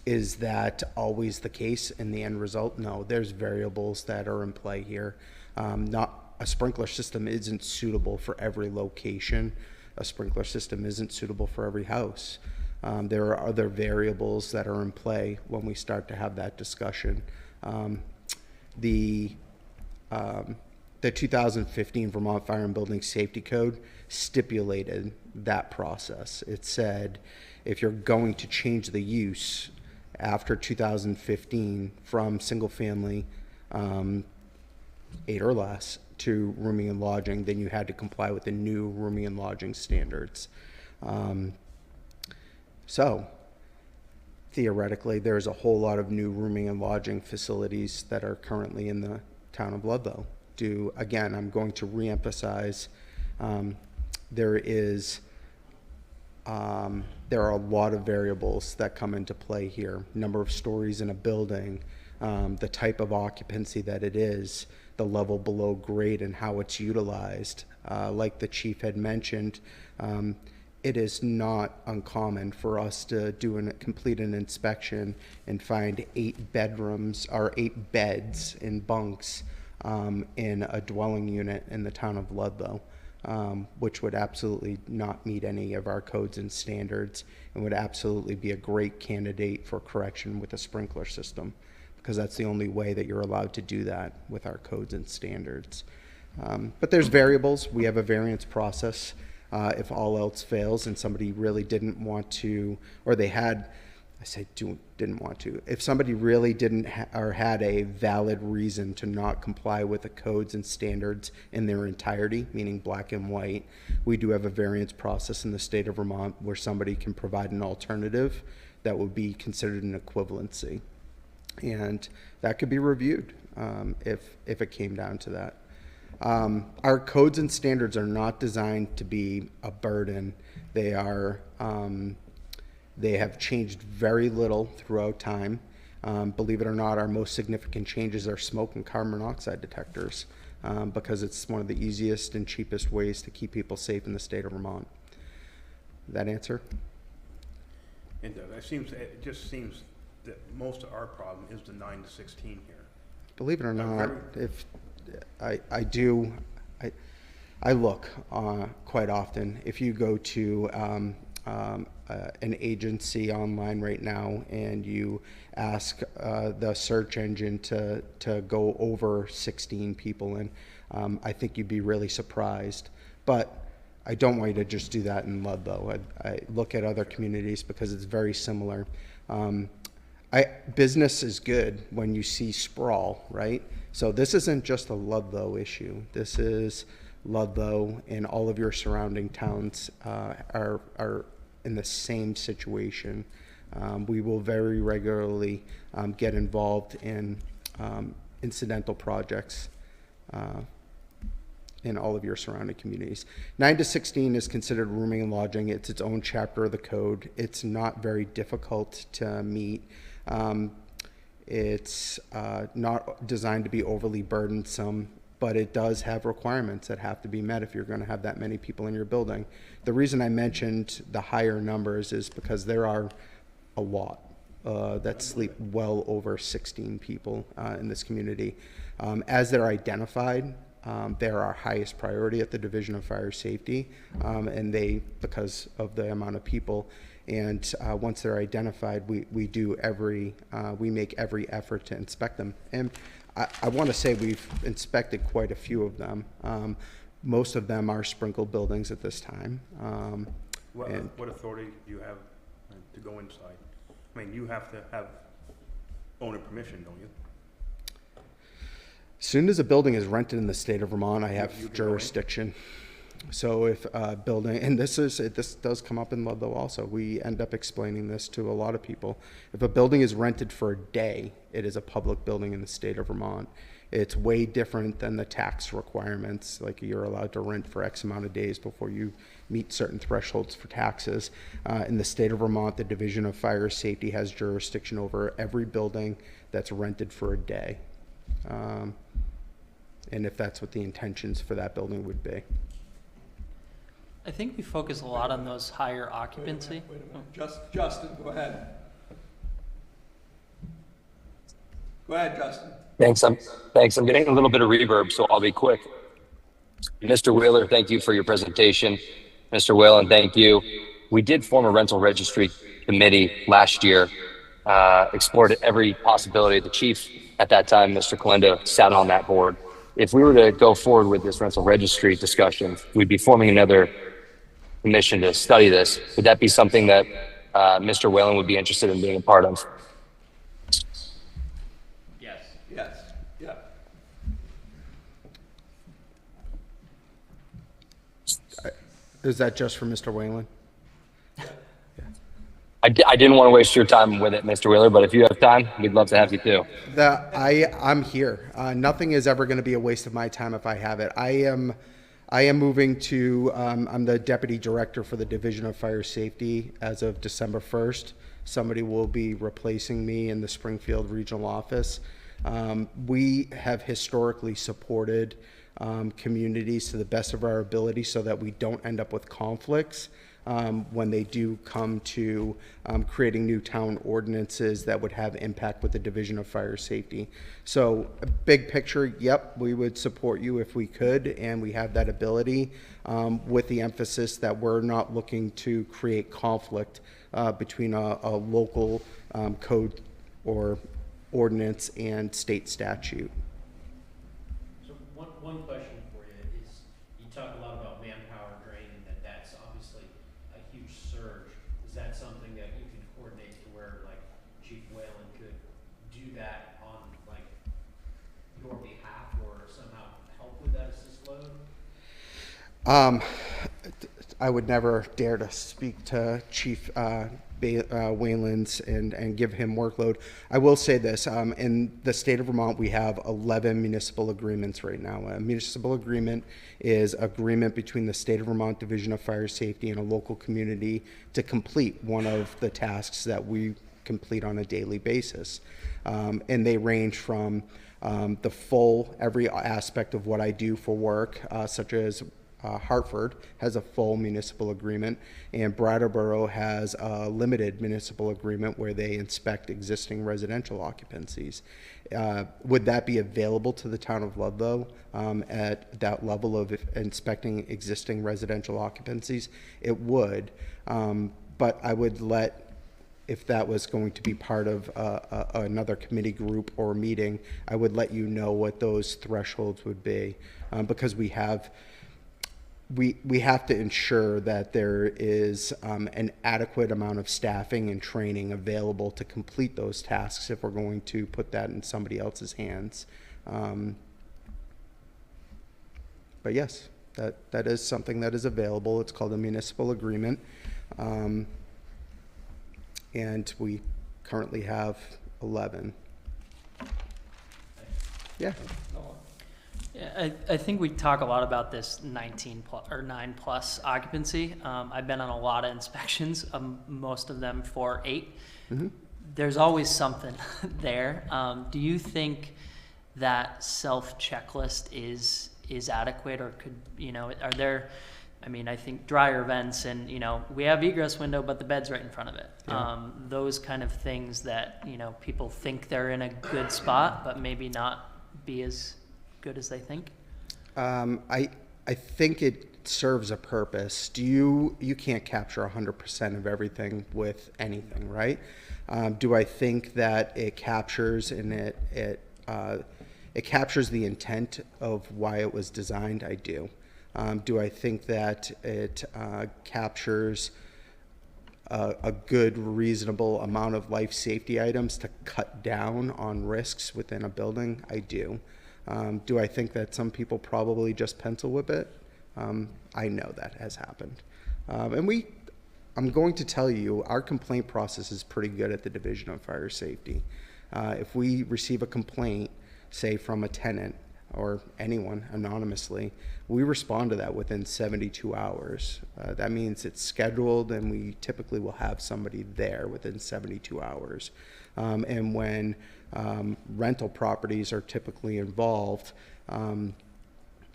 Is that always the case in the end result? No, there's variables that are in play here. Not a sprinkler system isn't suitable for every location. A sprinkler system isn't suitable for every house. There are other variables that are in play when we start to have that discussion. The 2015 Vermont Fire and Building Safety Code stipulated that process. It said if you're going to change the use after 2015 from single family 8 or less to rooming and lodging, then you had to comply with the new rooming and lodging standards. So theoretically, there's a whole lot of new rooming and lodging facilities that are currently in the town of Ludlow. Again, I'm going to reemphasize, there are a lot of variables that come into play here. Number of stories in a building, the type of occupancy that it is, the level below grade and how it's utilized. Like the chief had mentioned, it is not uncommon for us to complete an inspection and find 8 bedrooms or 8 beds in bunks in a dwelling unit in the town of Ludlow, which would absolutely not meet any of our codes and standards and would absolutely be a great candidate for correction with a sprinkler system, because that's the only way that you're allowed to do that with our codes and standards. But there's variables. We have a variance process. If all else fails and somebody really didn't want to, or they had I say didn't want to. If somebody really didn't or had a valid reason to not comply with the codes and standards in their entirety, meaning black and white, we do have a variance process in the state of Vermont where somebody can provide an alternative that would be considered an equivalency. And that could be reviewed if it came down to that. Our codes and standards are not designed to be a burden. They are, they have changed very little throughout time. Believe it or not, our most significant changes are smoke and carbon monoxide detectors because it's one of the easiest and cheapest ways to keep people safe in the state of Vermont. That answer? It does. It just seems that most of our problem is the 9 to 16 here. Believe it or not, if I look quite often. If you go to an agency online right now and you ask the search engine to go over 16 people in, I think you'd be really surprised. But I don't want you to just do that in Ludlow. I look at other communities because it's very similar. Business is good when you see sprawl, right? So this isn't just a Ludlow issue. This is Ludlow and all of your surrounding towns are in the same situation. We will very regularly get involved in incidental projects in all of your surrounding communities. 9 to 16 is considered rooming and lodging. It's its own chapter of the code. It's not very difficult to meet. It's not designed to be overly burdensome, but it does have requirements that have to be met if you're going to have that many people in your building. The reason I mentioned the higher numbers is because there are a lot that sleep well over 16 people in this community. As they're identified, they're our highest priority at the Division of Fire Safety, and because of the amount of people. And once they're identified, we make every effort to inspect them. And I want to say we've inspected quite a few of them. Most of them are sprinkled buildings at this time. What authority do you have to go inside? I mean, you have to have owner permission, don't you? As soon as a building is rented in the state of Vermont, I have jurisdiction. So if a building, and this does come up in Ludlow also, we end up explaining this to a lot of people. If a building is rented for a day, it is a public building in the state of Vermont. It's way different than the tax requirements, like you're allowed to rent for X amount of days before you meet certain thresholds for taxes. In the state of Vermont, the Division of Fire Safety has jurisdiction over every building that's rented for a day. And if that's what the intentions for that building would be. I think we focus a lot on those higher occupancy. Wait a minute. Justin, go ahead. Go ahead, Justin. Thanks. I'm getting a little bit of reverb, so I'll be quick. Mr. Wheeler, thank you for your presentation. Mr. Whalen, thank you. We did form a rental registry committee last year, explored every possibility. The chief at that time, Mr. Kalenda, sat on that board. If we were to go forward with this rental registry discussion, we'd be forming another commission to study this. Would that be something that Mr. Whalen would be interested in being a part of? Yes. Yes, yeah. Is that just for Mr. Whalen? I didn't want to waste your time with it, Mr. Wheeler, but if you have time, we'd love to have you too. I'm here. Nothing is ever going to be a waste of my time if I have it. I am moving to, I'm the deputy director for the Division of Fire Safety as of December 1st. Somebody will be replacing me in the Springfield regional office. We have historically supported communities to the best of our ability so that we don't end up with conflicts when they do come to creating new town ordinances that would have impact with the Division of Fire Safety. So big picture, yep, we would support you if we could, and we have that ability with the emphasis that we're not looking to create conflict between a local code or ordinance and state statute. So one question for you is, you talk a lot about manpower drain and that's obviously a huge surge. Is that something that you can coordinate to where, like, I would never dare to speak to Chief Wayland's and give him workload. I will say this, in the state of Vermont, we have 11 municipal agreements right now. A municipal agreement is agreement between the state of Vermont Division of Fire Safety and a local community to complete one of the tasks that we complete on a daily basis. And they range from the full, every aspect of what I do for work, such as Hartford has a full municipal agreement, and Brattleboro has a limited municipal agreement where they inspect existing residential occupancies. Would that be available to the town of Ludlow at that level of inspecting existing residential occupancies? It would, but I would let, if that was going to be part of another committee group or meeting, I would let you know what those thresholds would be, because we have to ensure that there is an adequate amount of staffing and training available to complete those tasks if we're going to put that in somebody else's hands. But yes, that is something that is available. It's called a municipal agreement. And we currently have 11. Yeah. Yeah, I think we talk a lot about this 19 plus or 9+ occupancy. I've been on a lot of inspections, most of them for 8. Mm-hmm. There's always something there. Do you think that self checklist is adequate, or could, are there, I think dryer vents and, we have egress window, but the bed's right in front of it. Yeah. Those kind of things that, people think they're in a good spot, but maybe not be as good as they think? I think it serves a purpose. You can't capture 100% of everything with anything, right? Do I think that it captures and it captures the intent of why it was designed? I do. Do I think that it captures a good, reasonable amount of life safety items to cut down on risks within a building? I do. Do I think that some people probably just pencil whip it? I know that has happened. I'm going to tell you, our complaint process is pretty good at the Division of Fire Safety. If we receive a complaint, say from a tenant or anyone anonymously, we respond to that within 72 hours. That means it's scheduled, and we typically will have somebody there within 72 hours. And when rental properties are typically involved,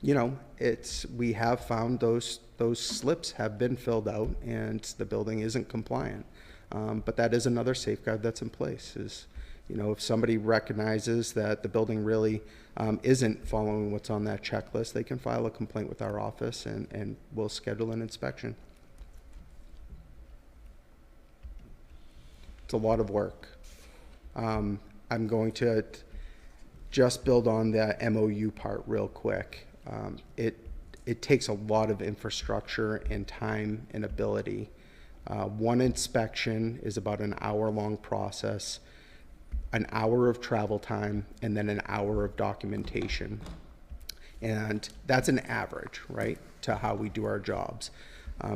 we have found those slips have been filled out and the building isn't compliant. But that is another safeguard that's in place, is, if somebody recognizes that the building really isn't following what's on that checklist, they can file a complaint with our office, and we'll schedule an inspection. It's a lot of work. I'm going to just build on the MOU part real quick. It takes a lot of infrastructure and time and ability. One inspection is about an hour-long process, an hour of travel time, and then an hour of documentation. And that's an average, right, to how we do our jobs.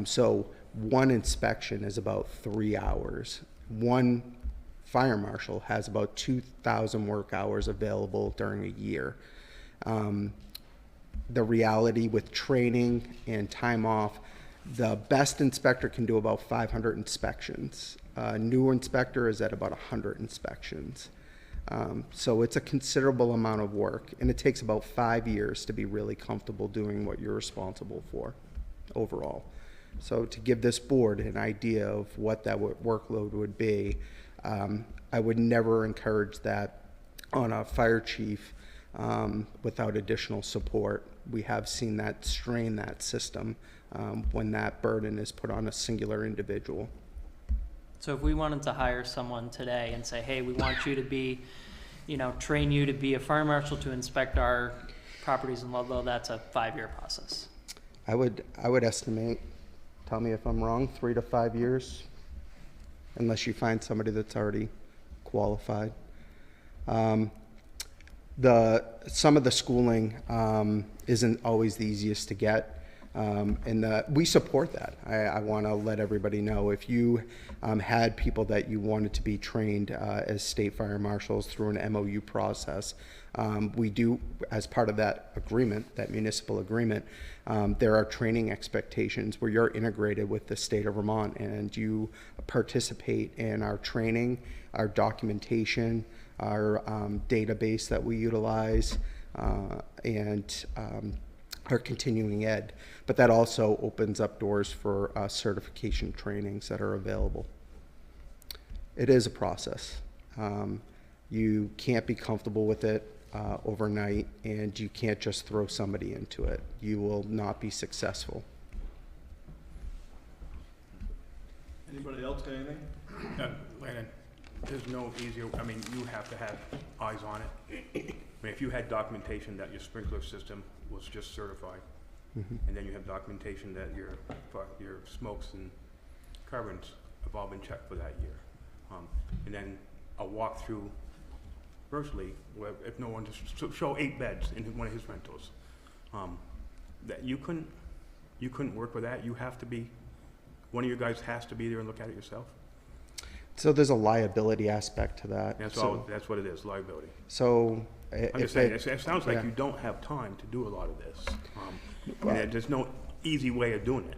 So one inspection is about 3 hours. One fire marshal has about 2,000 work hours available during a year. The reality with training and time off, the best inspector can do about 500 inspections. A new inspector is at about 100 inspections. So it's a considerable amount of work, and it takes about 5 years to be really comfortable doing what you're responsible for overall. So to give this board an idea of what that workload would be, I would never encourage that on a fire chief without additional support. We have seen that strain that system when that burden is put on a singular individual. So if we wanted to hire someone today and say, hey, we want you to be, train you to be a fire marshal to inspect our properties in Ludlow, that's a 5-year process. I would estimate, tell me if I'm wrong, 3 to 5 years, unless you find somebody that's already qualified. Some of the schooling isn't always the easiest to get. We support that. I want to let everybody know, if you had people that you wanted to be trained as state fire marshals through an MOU process, we do, as part of that agreement, that municipal agreement, there are training expectations where you're integrated with the state of Vermont and you participate in our training, our documentation, our database that we utilize, and our continuing ed. But that also opens up doors for certification trainings that are available. It is a process. You can't be comfortable with it overnight, and you can't just throw somebody into it. You will not be successful. Anybody else got anything? Landon, there's no easier, I mean, you have to have eyes on it. I mean, if you had documentation that your sprinkler system was just certified, and then you have documentation that your smokes and carbons have all been checked for that year. And then a walkthrough virtually, where if no one just show 8 beds in one of his rentals, that you couldn't work with that. You have to be, one of your guys has to be there and look at it yourself. So there's a liability aspect to that. That's So- that's what it is, liability. So I'm just saying, it sounds like you don't have time to do a lot of this. And there's no easy way of doing it,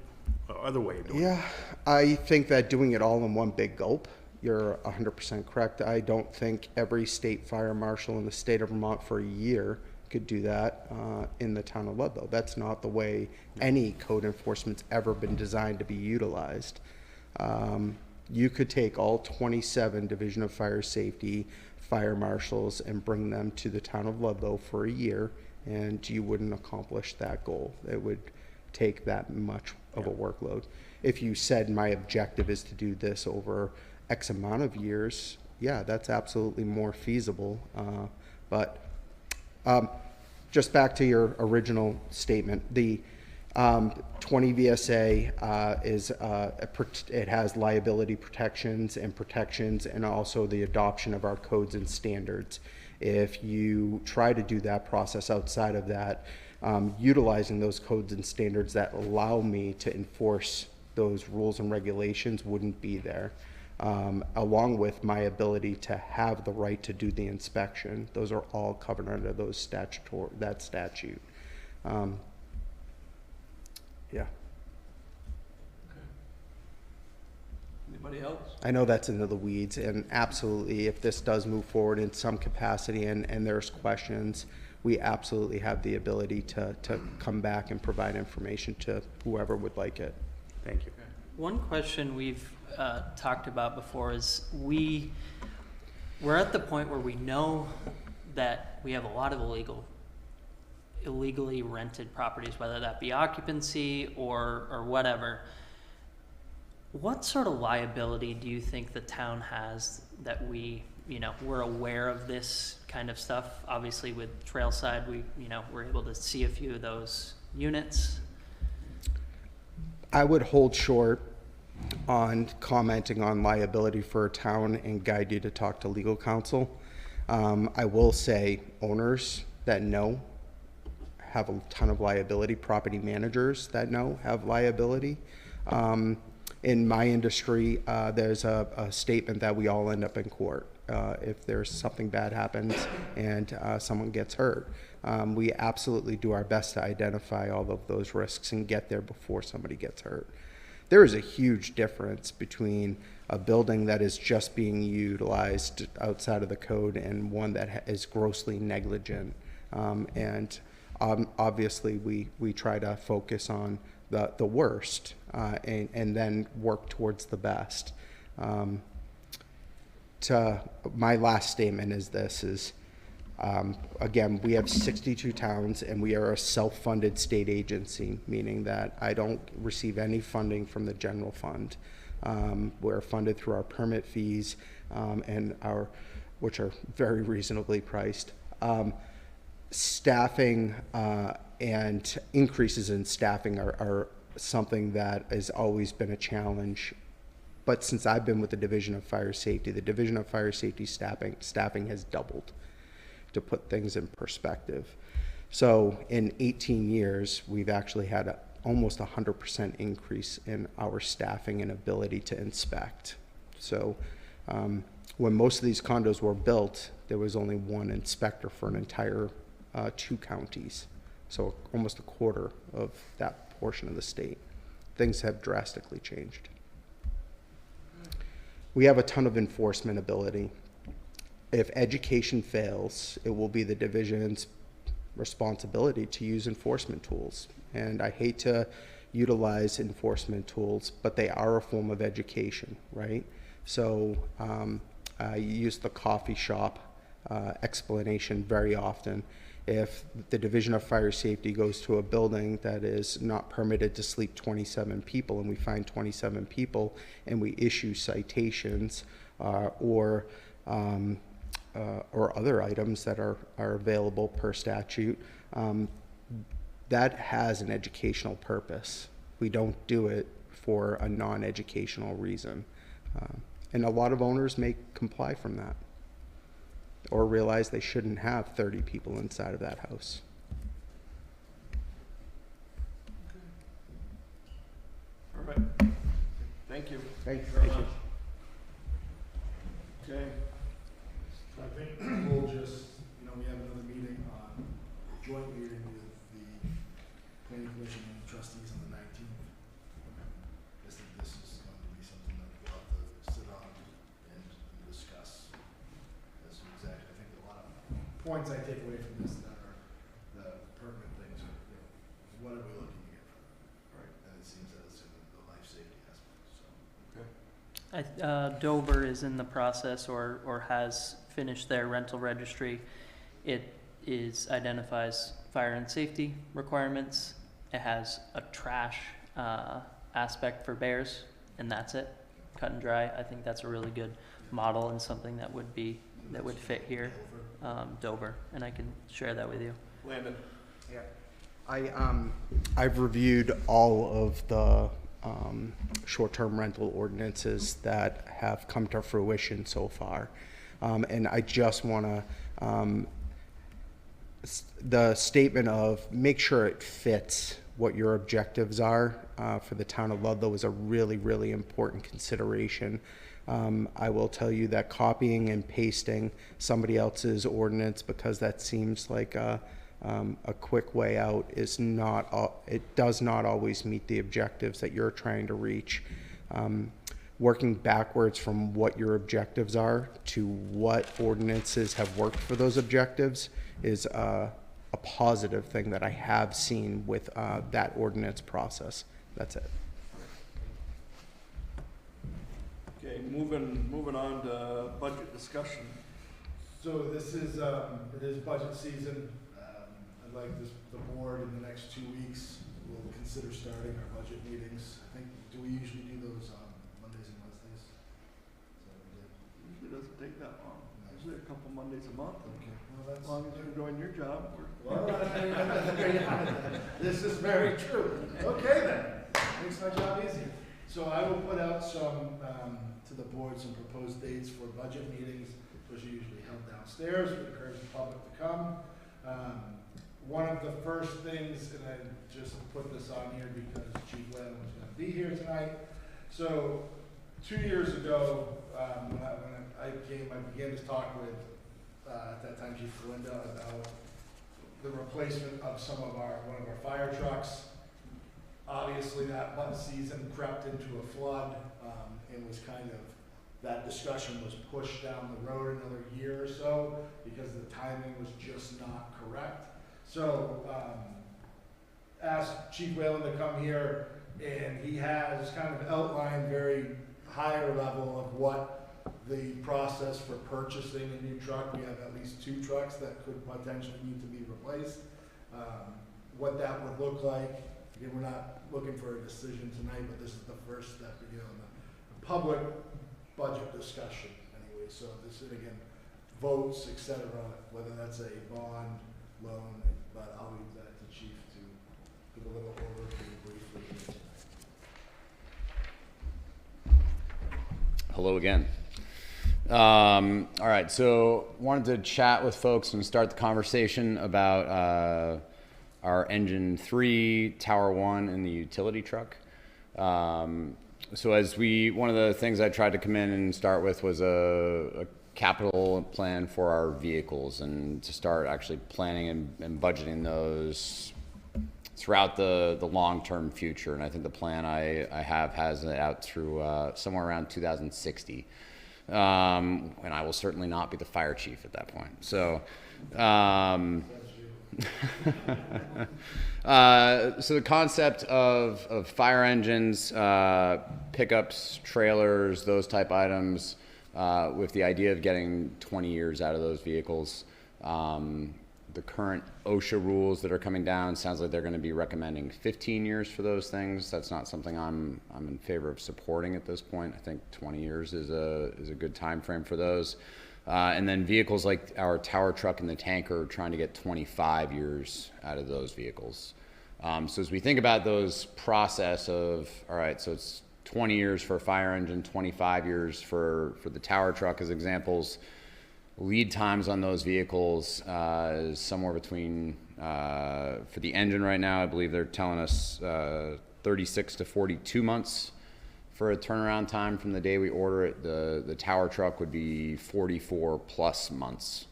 or other way of doing it. Yeah, I think that doing it all in one big gulp, you're 100% correct. I don't think every state fire marshal in the state of Vermont for a year could do that in the town of Ludlow. That's not the way any code enforcement's ever been designed to be utilized. You could take all 27 Division of Fire Safety fire marshals and bring them to the town of Ludlow for a year, and you wouldn't accomplish that goal. It would take that much of a workload. If you said my objective is to do this over X amount of years, yeah, that's absolutely more feasible. But just back to your original statement, the 20 VSA it has liability protections, and also the adoption of our codes and standards. If you try to do that process outside of that, utilizing those codes and standards that allow me to enforce those rules and regulations wouldn't be there. Along with my ability to have the right to do the inspection. Those are all covered under those that statute. Yeah. Anybody else? I know that's into the weeds, and absolutely, if this does move forward in some capacity and there's questions, we absolutely have the ability to come back and provide information to whoever would like it. Thank you. One question we've talked about before is we're at the point where we know that we have a lot of illegally rented properties, whether that be occupancy or whatever. What sort of liability do you think the town has that we're aware of this kind of stuff? Obviously with Trailside, we're able to see a few of those units. I would hold short on commenting on liability for a town and guide you to talk to legal counsel. I will say owners that know have a ton of liability. Property managers that know have liability. In my industry, there's a statement that we all end up in court if there's something bad happens and someone gets hurt. We absolutely do our best to identify all of those risks and get there before somebody gets hurt. There is a huge difference between a building that is just being utilized outside of the code and one that is grossly negligent. Obviously, we try to focus on the worst and then work towards the best. My last statement is this: again, we have 62 towns and we are a self-funded state agency, meaning that I don't receive any funding from the general fund. We're funded through our permit fees which are very reasonably priced. Staffing and increases in staffing are something that has always been a challenge. But since I've been with the Division of Fire Safety, the Division of Fire Safety staffing has doubled, to put things in perspective. So in 18 years, we've actually had almost 100% increase in our staffing and ability to inspect. So when most of these condos were built, there was only one inspector for an entire 2 counties. So almost a quarter of that portion of the state. Things have drastically changed. We have a ton of enforcement ability. If education fails, it will be the division's responsibility to use enforcement tools. And I hate to utilize enforcement tools, but they are a form of education, right? So I use the coffee shop explanation very often. If the Division of Fire Safety goes to a building that is not permitted to sleep 27 people, and we find 27 people, and we issue citations or other items that are available per statute, that has an educational purpose. We don't do it for a non-educational reason. And a lot of owners may comply from that, or realize they shouldn't have 30 people inside of that house. Perfect. Thank you. Thank you. Okay. So I think we'll just, we have another meeting on, joint meeting with the planning commission and the trustees on the 19th. I guess that this is going to be something that we'll have to sit on and discuss. As to exactly, I think a lot of points I take away from this that are the pertinent things are, what are we looking to get from it? Right. And it seems that it's in the life safety aspect, so. Dover is in the process or has finished their rental registry. It identifies fire and safety requirements. It has a trash aspect for bears, and that's it. Cut and dry. I think that's a really good model and something that would fit here. Dover, and I can share that with you. Landon. I've reviewed all of the short-term rental ordinances that have come to fruition so far. And I just want to, the statement of make sure it fits what your objectives are for the town of Ludlow is a really, really important consideration. I will tell you that copying and pasting somebody else's ordinance because that seems like a quick way out is not, it does not always meet the objectives that you're trying to reach. Working backwards from what your objectives are to what ordinances have worked for those objectives is a positive thing that I have seen with that ordinance process. That's it. Okay, moving on to budget discussion. So this is, it is budget season. I'd like the board in the next 2 weeks will consider starting our budget meetings. I think, do we usually do those Mondays and Wednesdays? Is that what we did? Usually doesn't take that long. Usually a couple Mondays a month. Okay, well, As that's. long as you're doing your job. Well, this is very true. Okay then, makes my job easier. So I will put out some, to the board, some proposed dates for budget meetings, which are usually held downstairs. We encourage the public to come. One of the first things, and I just put this on here because Chief Whalen was going to be here tonight. So 2 years ago, when I began to talk with, at that time, Chief Belinda about the replacement of one of our fire trucks. Obviously, that season crept into a flood, and was that discussion was pushed down the road another year or so because the timing was just not correct. So, asked Chief Whalen to come here, and he has outlined very higher level of what the process for purchasing a new truck. We have at least 2 trucks that could potentially need to be replaced. What that would look like. Again, we're not looking for a decision tonight, but this is the first step in the public budget discussion anyway. So this is, again, votes, etc., whether that's a bond, loan, but I'll leave that to Chief to give a little overview briefly. Hello again. All right, so wanted to chat with folks and start the conversation about our engine 3, tower 1, and the utility truck. So one of the things I tried to come in and start with was a capital plan for our vehicles, and to start actually planning and budgeting those throughout the long-term future. And I think the plan I have has it out through somewhere around 2060. And I will certainly not be the fire chief at that point. So, so the concept of fire engines, pickups, trailers, those type items, with the idea of getting 20 years out of those vehicles. The current OSHA rules that are coming down, sounds like they're going to be recommending 15 years for those things. That's not something I'm in favor of supporting at this point. I think 20 years is a good time frame for those. And then vehicles like our tower truck and the tanker, trying to get 25 years out of those vehicles. So as we think about those process of, all right, so it's 20 years for a fire engine, 25 years for the tower truck as examples. Lead times on those vehicles is somewhere between, for the engine right now, I believe they're telling us 36 to 42 months for a turnaround time from the day we order it. The tower truck would be 44 plus months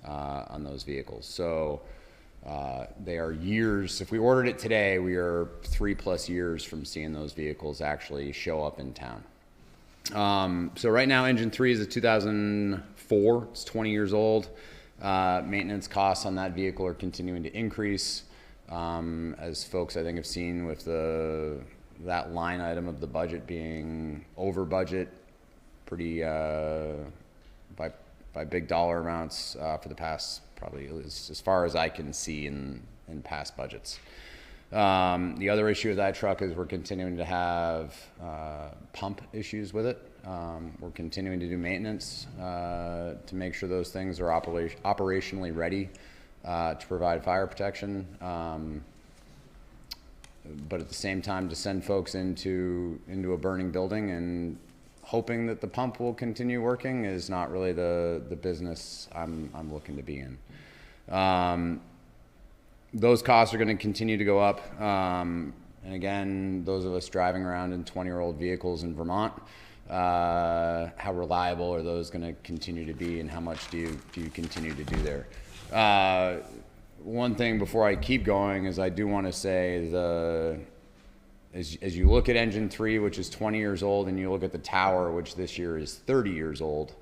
on those vehicles. So they are years. If we ordered it today, we are 3+ years from seeing those vehicles actually show up in town. So right now, engine 3 is a 2004. It's 20 years old. Maintenance costs on that vehicle are continuing to increase, as folks I think have seen with that line item of the budget being over budget, pretty by big dollar amounts for the past, probably as far as I can see in past budgets. The other issue with that truck is we're continuing to have pump issues with it. We're continuing to do maintenance to make sure those things are operationally ready to provide fire protection. But at the same time, to send folks into a burning building and hoping that the pump will continue working is not really the business I'm looking to be in. Those costs are going to continue to go up. And again, those of us driving around in 20-year-old vehicles in Vermont, how reliable are those going to continue to be, and how much do you continue to do there? One thing before I keep going is I do want to say as you look at engine 3, which is 20 years old, and you look at the tower, which this year is 30 years old,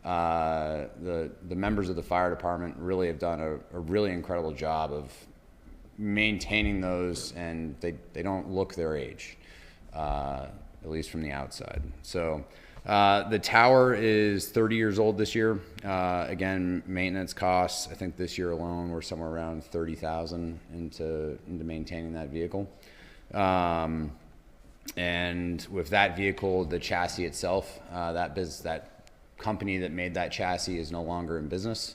the members of the fire department really have done a really incredible job of maintaining those, and they don't look their age, at least from the outside. So the tower is 30 years old this year. Again, maintenance costs, I think this year alone we're somewhere around 30,000 into maintaining that vehicle. And with that vehicle, the chassis itself, that company that made that chassis is no longer in business,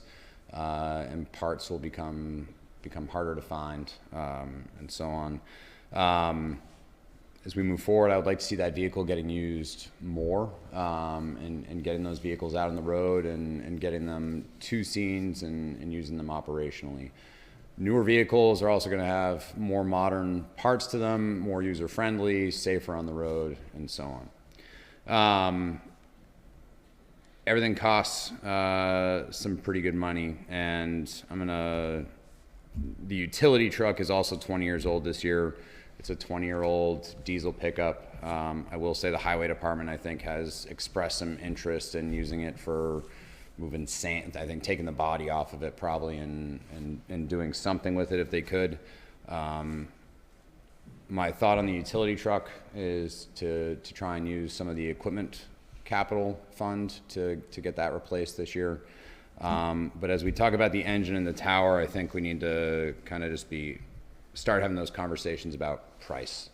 and parts will become harder to find, and so on. As we move forward, I would like to see that vehicle getting used more, and getting those vehicles out on the road and getting them to scenes and using them operationally. Newer vehicles are also going to have more modern parts to them, more user-friendly, safer on the road, and so on. Everything costs some pretty good money, and the utility truck is also 20 years old this year. It's a 20-year-old diesel pickup. I will say the highway department, I think, has expressed some interest in using it for moving sand, I think taking the body off of it probably, and doing something with it if they could. My thought on the utility truck is to try and use some of the equipment capital fund to get that replaced this year. But as we talk about the engine and the tower, I think we need to kind of just start having those conversations about price.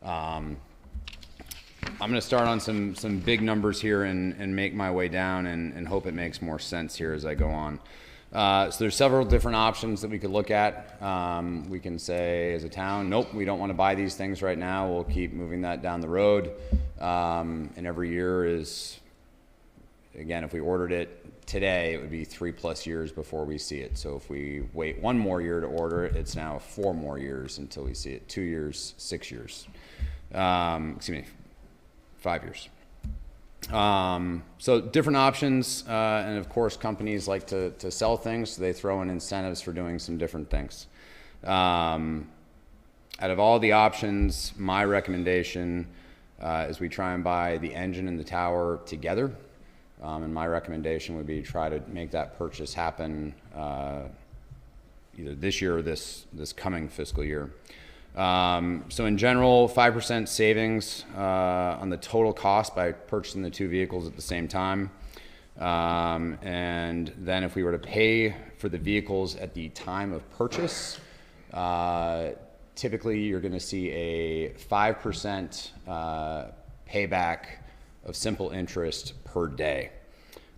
I'm going to start on some big numbers here and make my way down and hope it makes more sense here as I go on. So there's several different options that we could look at. We can say as a town, nope, we don't want to buy these things right now. We'll keep moving that down the road. And every year as again, if we ordered it today, it would be 3+ years before we see it. So if we wait 1 more year to order it, it's now 4 more years until we see it. 2 years, 6 years. 5 years. So different options, and of course companies like to sell things, so they throw in incentives for doing some different things. Out of all the options, my recommendation is we try and buy the engine and the tower together. And my recommendation would be try to make that purchase happen either this year or this coming fiscal year. So in general, 5% savings on the total cost by purchasing the 2 vehicles at the same time. And then if we were to pay for the vehicles at the time of purchase, typically you're going to see a 5% payback of simple interest per day.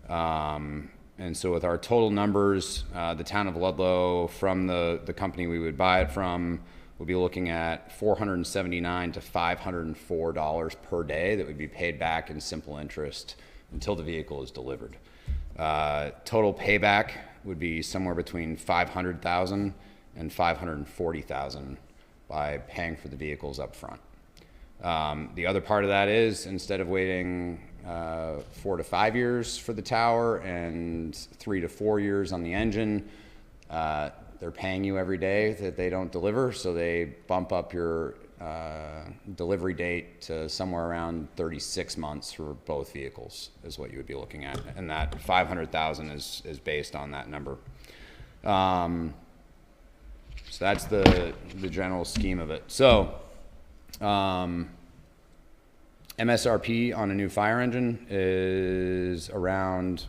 And so with our total numbers, the town of Ludlow, from the company we would buy it from, we'll be looking at $479 to $504 per day that would be paid back in simple interest until the vehicle is delivered. Total payback would be somewhere between $500,000 and $540,000 by paying for the vehicles up front. The other part of that is, instead of waiting 4 to 5 years for the tower and 3 to 4 years on the engine, they're paying you every day that they don't deliver, so they bump up your delivery date to somewhere around 36 months for both vehicles is what you would be looking at, and that 500,000 is based on that number. So that's the general scheme of it. So MSRP on a new fire engine is around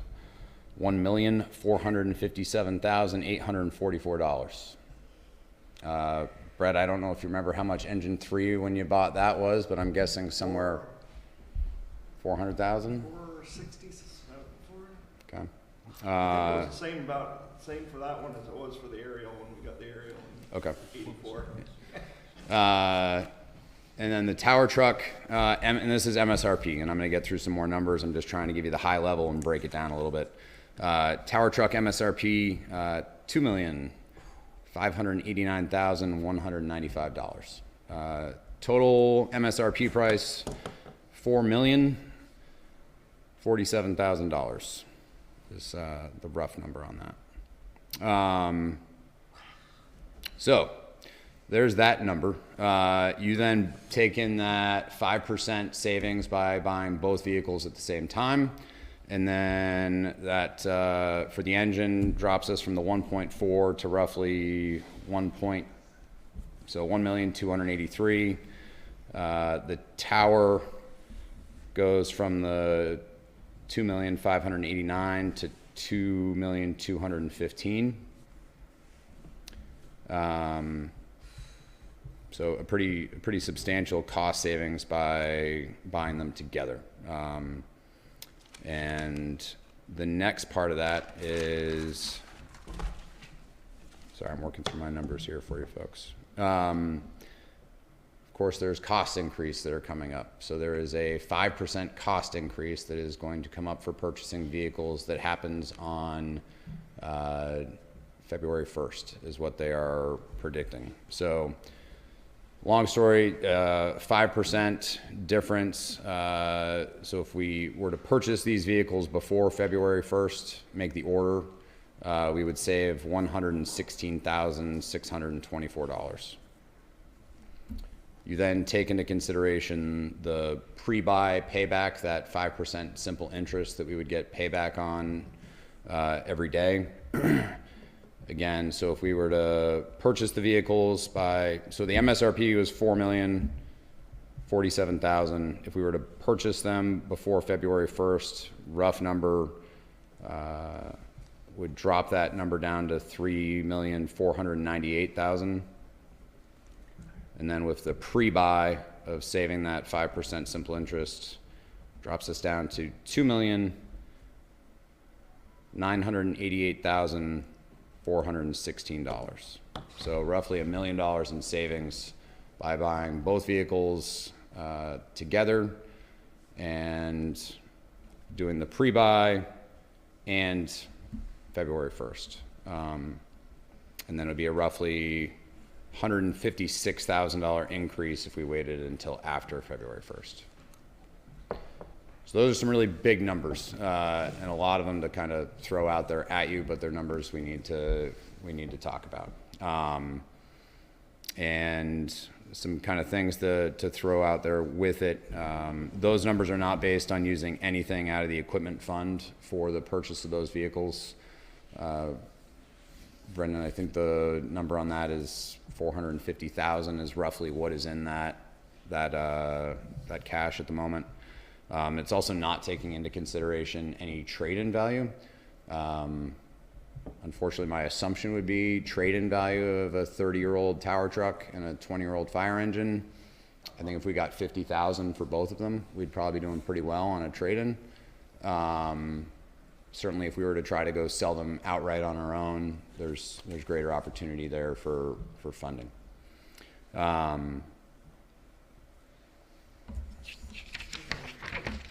$1,457,844. Brett, I don't know if you remember how much engine 3 when you bought that was, but I'm guessing somewhere 400,000. 467. Okay. It was same for that one as it was for the aerial when we got the aerial. Okay. 84. And then the tower truck, and this is MSRP, and I'm going to get through some more numbers. I'm just trying to give you the high level and break it down a little bit. Tower truck MSRP, $2,589,195. Total MSRP price, $4,047,000 is the rough number on that. So there's that number. You then take in that 5% savings by buying both vehicles at the same time. And then that, for the engine, drops us from the 1.4 to roughly 1,283,000. The tower goes from the 2,589,000 to 2,215,000. So a pretty substantial cost savings by buying them together. And the next part of that is, sorry, I'm working through my numbers here for you folks. Of course, there's cost increase that are coming up. So there is a 5% cost increase that is going to come up for purchasing vehicles that happens on February 1st is what they are predicting. So long story, 5% difference. So if we were to purchase these vehicles before February 1st, make the order, we would save $116,624. You then take into consideration the pre-buy payback, that 5% simple interest that we would get payback on every day. Again, so if we were to purchase the vehicles so the MSRP was $4,047,000. If we were to purchase them before February 1st, rough number, would drop that number down to $3,498,000. And then with the pre-buy of saving that 5% simple interest, drops us down to $2,988,416. So roughly $1 million in savings by buying both vehicles together. And doing the pre-buy, and February 1st. And then it'll be a roughly $156,000 increase if we waited until after February 1st. So those are some really big numbers, and a lot of them to kind of throw out there at you, but they're numbers we need to talk about. And some kind of things to throw out there with it. Those numbers are not based on using anything out of the equipment fund for the purchase of those vehicles. Brendan, I think the number on that is 450,000 is roughly what is in that cash at the moment. It's also not taking into consideration any trade-in value. Unfortunately, my assumption would be trade-in value of a 30-year-old tower truck and a 20-year-old fire engine. I think if we got 50,000 for both of them, we'd probably be doing pretty well on a trade-in. Certainly, if we were to try to go sell them outright on our own, there's greater opportunity there for funding.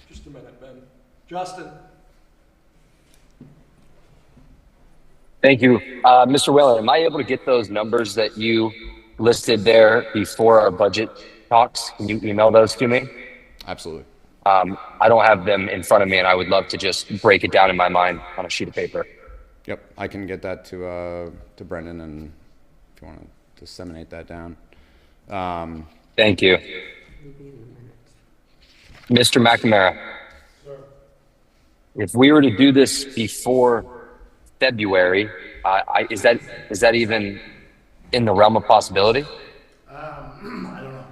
Just a minute, Ben. Justin? Thank you. Mr. Whalen, am I able to get those numbers that you listed there before our budget talks? Can you email those to me? Absolutely. I don't have them in front of me, and I would love to just break it down in my mind on a sheet of paper. Yep, I can get that to Brendan, and if you want to disseminate that down. Thank you. Mr. McNamara, if we were to do this before February, is that even in the realm of possibility? I don't know.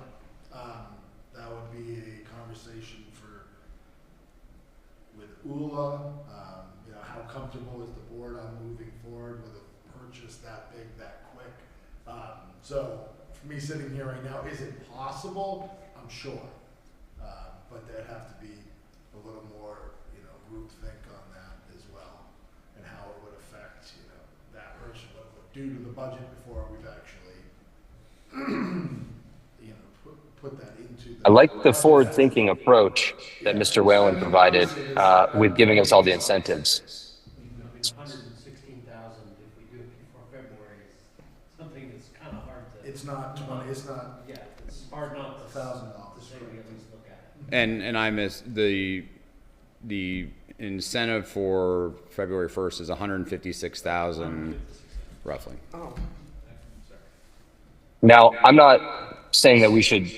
That would be a conversation with ULA. How comfortable is the board on moving forward with a purchase that big, that quick? So for me sitting here right now, is it possible? I'm sure. But there'd have to be a little more, groupthink on that as well, and how it would affect, that purchase, what it would do to the budget before we've actually, put that into the. I like the forward-thinking approach that Mr. Whalen provided with giving us all the incentives. 116,000, if we do it before February, is something that's kind of hard to. It's not 20, it's not. Yeah, it's hard not to. $1,000. Say we at least look at it. And I missed the incentive for February 1st is 156,000 roughly. Now, I'm not saying that we should,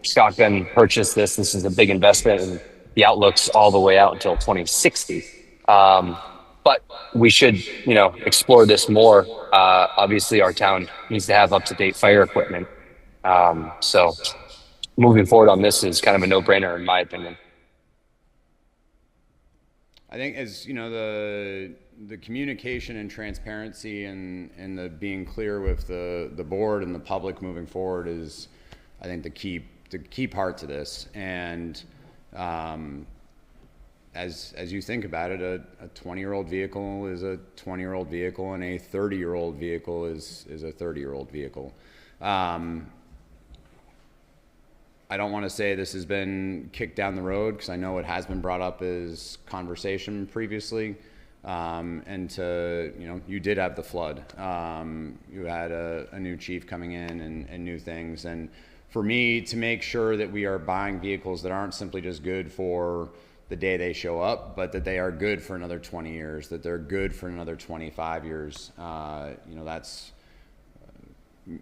shotgun purchase this. This is a big investment, and the outlook's all the way out until 2060. But we should, explore this more. Obviously, our town needs to have up-to-date fire equipment. So moving forward on this is kind of a no-brainer, in my opinion. I think as the communication and transparency and the being clear with the board and the public moving forward is, I think, the key part to this. And as you think about it, a 20-year-old vehicle is a 20-year-old vehicle, and a 30-year-old vehicle is a 30-year-old vehicle. I don't want to say this has been kicked down the road, because I know it has been brought up as conversation previously. And you did have the flood. You had a new chief coming in and new things. And for me, to make sure that we are buying vehicles that aren't simply just good for the day they show up, but that they are good for another 20 years, that they're good for another 25 years, that's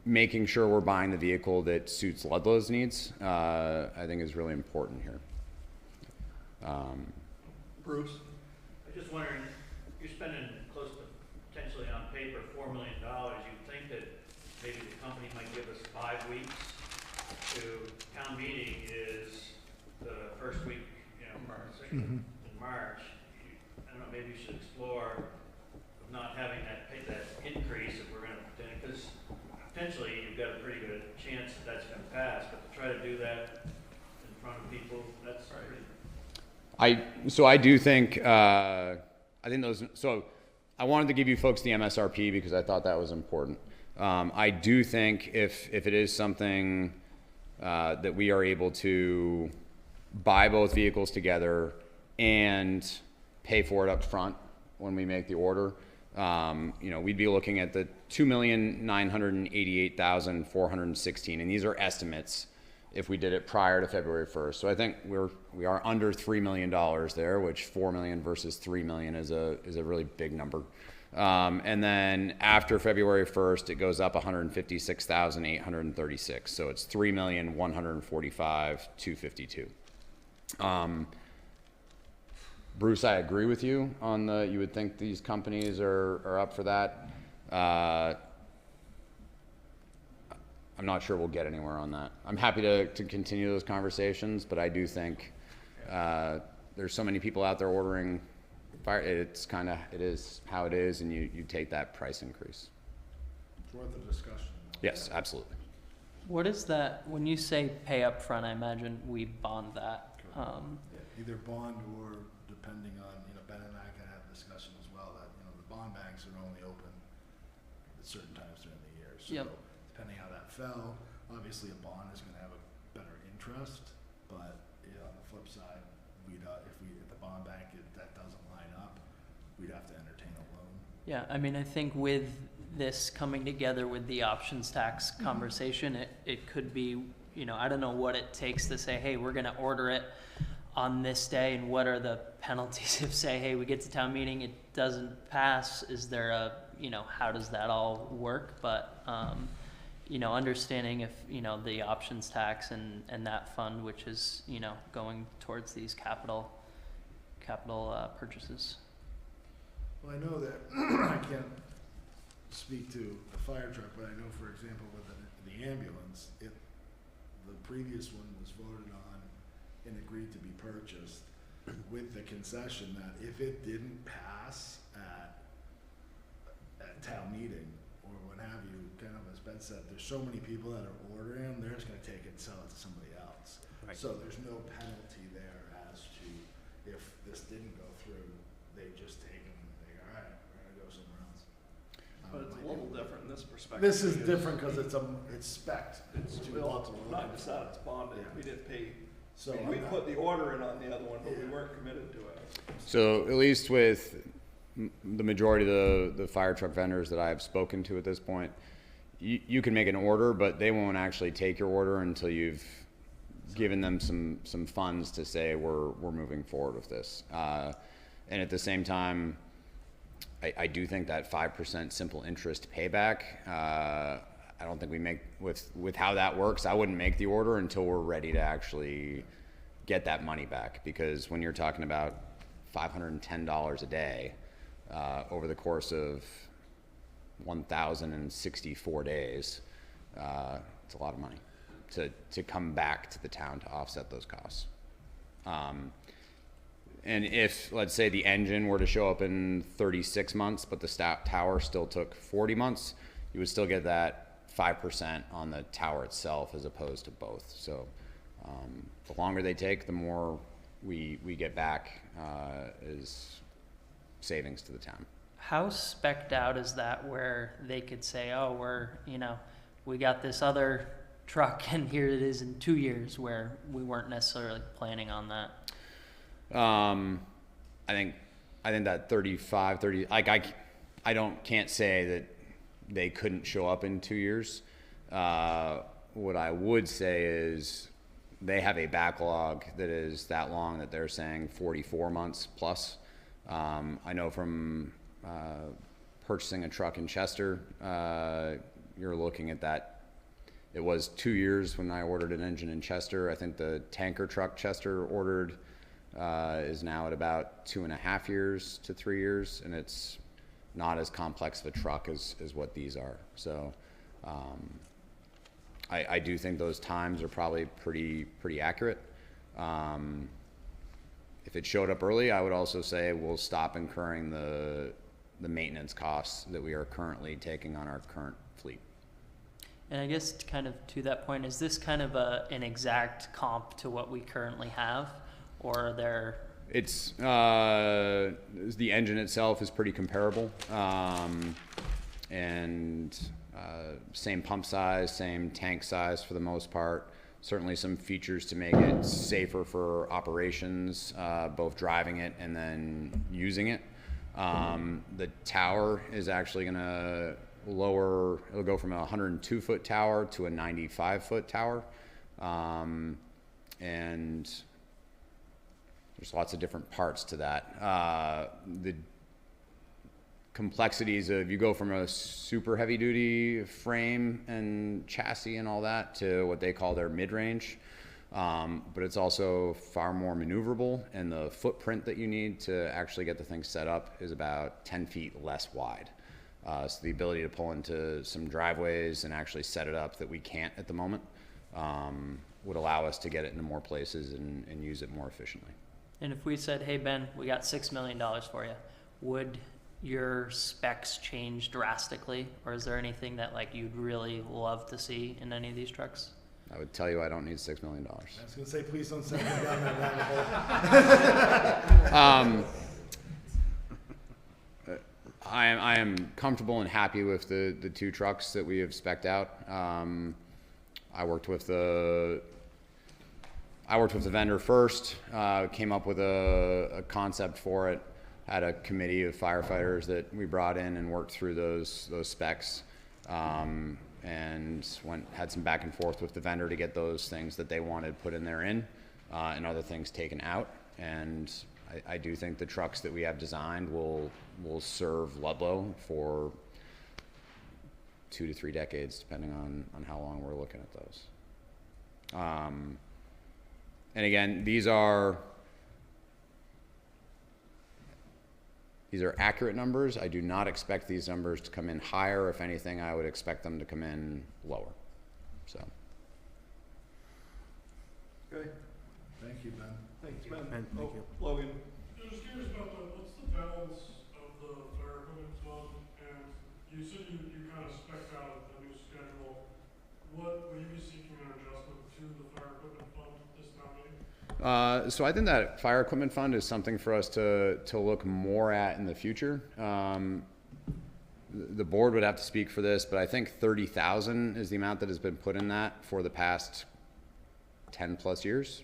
making sure we're buying the vehicle that suits Ludlow's needs, I think is really important here. Bruce? I'm just wondering, you're spending close to, potentially on paper, $4 million. You'd think that maybe the company might give us 5 weeks to, town meeting is the first week, in March. I don't know, maybe you should explore of not having that increase if we're going to, because potentially you've got a pretty good chance that that's going to pass, but to try to do that in front of people, that's pretty. So I do think, I wanted to give you folks the MSRP because I thought that was important. I do think if it is something that we are able to buy both vehicles together and pay for it up front when we make the order, we'd be looking at the 2,988,416, and these are estimates if we did it prior to February 1st. So I think we are under $3 million there, which 4 million versus 3 million is a really big number. And then after February 1st, it goes up 156,836. So it's 3,145,252. Bruce, I agree with you on you would think these companies are up for that. I'm not sure we'll get anywhere on that. I'm happy to continue those conversations, but I do think there's so many people out there ordering fire. It is how it is, and you take that price increase. It's worth a discussion. Yes, absolutely. What is that, when you say pay up front, I imagine we bond that. Either bond or depending on, Ben and I can have a discussion as well, that, the bond banks are only open at certain times during the year. So Yep. depending how that fell, obviously a bond is gonna have a better interest, but on the flip side, if the bond bank, that doesn't line up, we'd have to entertain a loan. Yeah, I mean, I think with this coming together with the options tax conversation, it could be, I don't know what it takes to say, hey, we're gonna order it on this day, and what are the penalties if, say, hey, we get to town meeting, it doesn't pass? Is there how does that all work? But, understanding if, the options tax and that fund, which is, going towards these capital purchases. Well, I know that, I can't speak to the fire truck, but I know, for example, with the ambulance, the previous one was voted on and agreed to be purchased with the concession that if it didn't pass at town meeting or what have you, kind of as Ben said, there's so many people that are ordering them, they're just gonna take it and sell it to somebody else. Right. So there's no penalty there as to if this didn't go through, they just take them and they go, all right, we're gonna go somewhere else. But it's a little different in this perspective. This is different because it's spec'd. It's to well, Ludlow. not just that, it's bonded. Yeah. We didn't pay, So we I'm not- put the order in on the other one, but we Yeah. weren't committed to it. So at least with the majority of the fire truck vendors that I have spoken to at this point, you can make an order, but they won't actually take your order until you've given them some funds to say we're moving forward with this. And at the same time, I do think that 5% simple interest payback, I don't think we make, with how that works, I wouldn't make the order until we're ready to actually get that money back. Because when you're talking about $510 a day over the course of 1,064 days, it's a lot of money to come back to the town to offset those costs. And if, let's say, the engine were to show up in 36 months, but the tower still took 40 months, you would still get that 5% on the tower itself as opposed to both. So the longer they take, the more we get back as savings to the town. How spec'd out is that where they could say, oh, we got this other truck and here it is in 2 years, where we weren't necessarily planning on that? I think that 30, like I can't say that they couldn't show up in 2 years. What I would say is they have a backlog that is that long that they're saying 44 months plus. I know from purchasing a truck in Chester, you're looking at that. It was 2 years when I ordered an engine in Chester. I think the tanker truck Chester ordered is now at about 2.5 years to 3 years, and it's not as complex of a truck as what these are. So I do think those times are probably pretty accurate. If it showed up early, I would also say we'll stop incurring the maintenance costs that we are currently taking on our current fleet. And I guess kind of to that point, is this kind of an exact comp to what we currently have, or are there? It's the engine itself is pretty comparable, and same pump size, same tank size for the most part. certainly some features to make it safer for operations, both driving it and then using it. The tower is actually going to lower, it'll go from a 102-foot tower to a 95-foot tower. And there's lots of different parts to that. The complexities of, you go from a super heavy duty frame and chassis and all that to what they call their mid-range. But it's also far more maneuverable, and the footprint that you need to actually get the thing set up is about 10 feet less wide. So the ability to pull into some driveways and actually set it up that we can't at the moment would allow us to get it into more places and use it more efficiently. And if we said, hey, Ben, we got $6 million for you, would your specs change drastically? Or is there anything that like you'd really love to see in any of these trucks? I would tell you I don't need $6 million. I was gonna say, please don't send me down that rabbit hole. I am comfortable and happy with the two trucks that we have spec'd out. I worked with the vendor first, came up with a concept for it, had a committee of firefighters that we brought in and worked through those specs, and had some back and forth with the vendor to get those things that they wanted put in there and other things taken out. And I do think the trucks that we have designed will serve Ludlow for 2 to 3 decades, depending on how long we're looking at those. And again, these are accurate numbers. I do not expect these numbers to come in higher. If anything, I would expect them to come in lower. So. Okay, Thank you, Ben. thanks, Ben. Ben, thank you. Logan? I was curious about what's the balance of the fire equipment fund, and you said you kind of spec'd out a new schedule. Will you be seeking an adjustment to the fire equipment fund this town meeting? So I think that fire equipment fund is something for us to look more at in the future. The board would have to speak for this, but I think 30,000 is the amount that has been put in that for the past 10 plus years,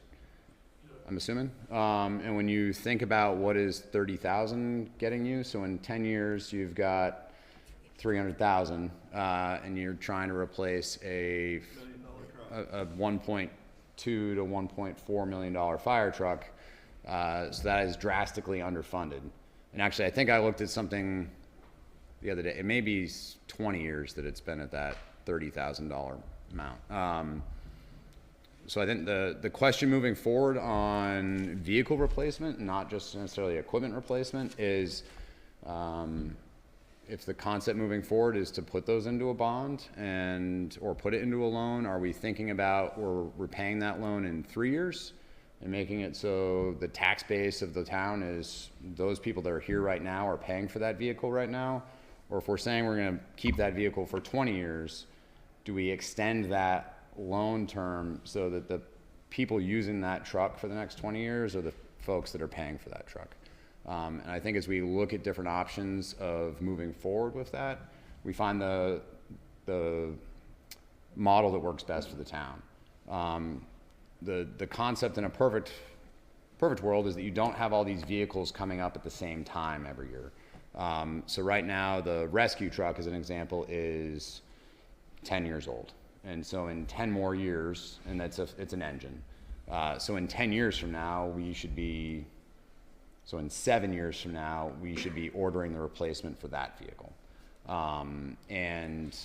I'm assuming. And when you think about what is 30,000 getting you, so in 10 years you've got 300,000, and you're trying to replace a $1.2 to $1.4 million fire truck, so that is drastically underfunded. And actually, I think I looked at something the other day. It may be 20 years that it's been at that $30,000 amount. So I think the question moving forward on vehicle replacement, not just necessarily equipment replacement, is if the concept moving forward is to put those into a bond or put it into a loan, are we thinking about we're repaying that loan in 3 years and making it so the tax base of the town is those people that are here right now are paying for that vehicle right now? Or if we're saying we're going to keep that vehicle for 20 years, do we extend that loan term so that the people using that truck for the next 20 years are the folks that are paying for that truck? And I think as we look at different options of moving forward with that, we find the model that works best for the town. The concept in a perfect world is that you don't have all these vehicles coming up at the same time every year. So right now, the rescue truck, as an example, is 10 years old. And so in 10 more years, and it's an engine. So in 10 years from now, so in 7 years from now, we should be ordering the replacement for that vehicle. And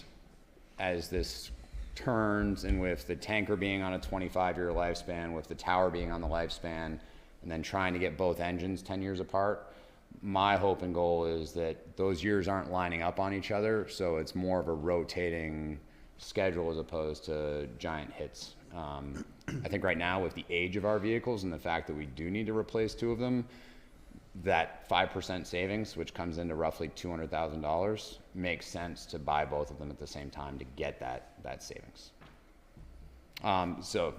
as this turns, and with the tanker being on a 25-year lifespan, with the tower being on the lifespan, and then trying to get both engines 10 years apart, my hope and goal is that those years aren't lining up on each other, so it's more of a rotating schedule as opposed to giant hits. I think right now, with the age of our vehicles and the fact that we do need to replace 2 of them, that 5% savings, which comes into roughly $200,000, makes sense to buy both of them at the same time to get that savings. So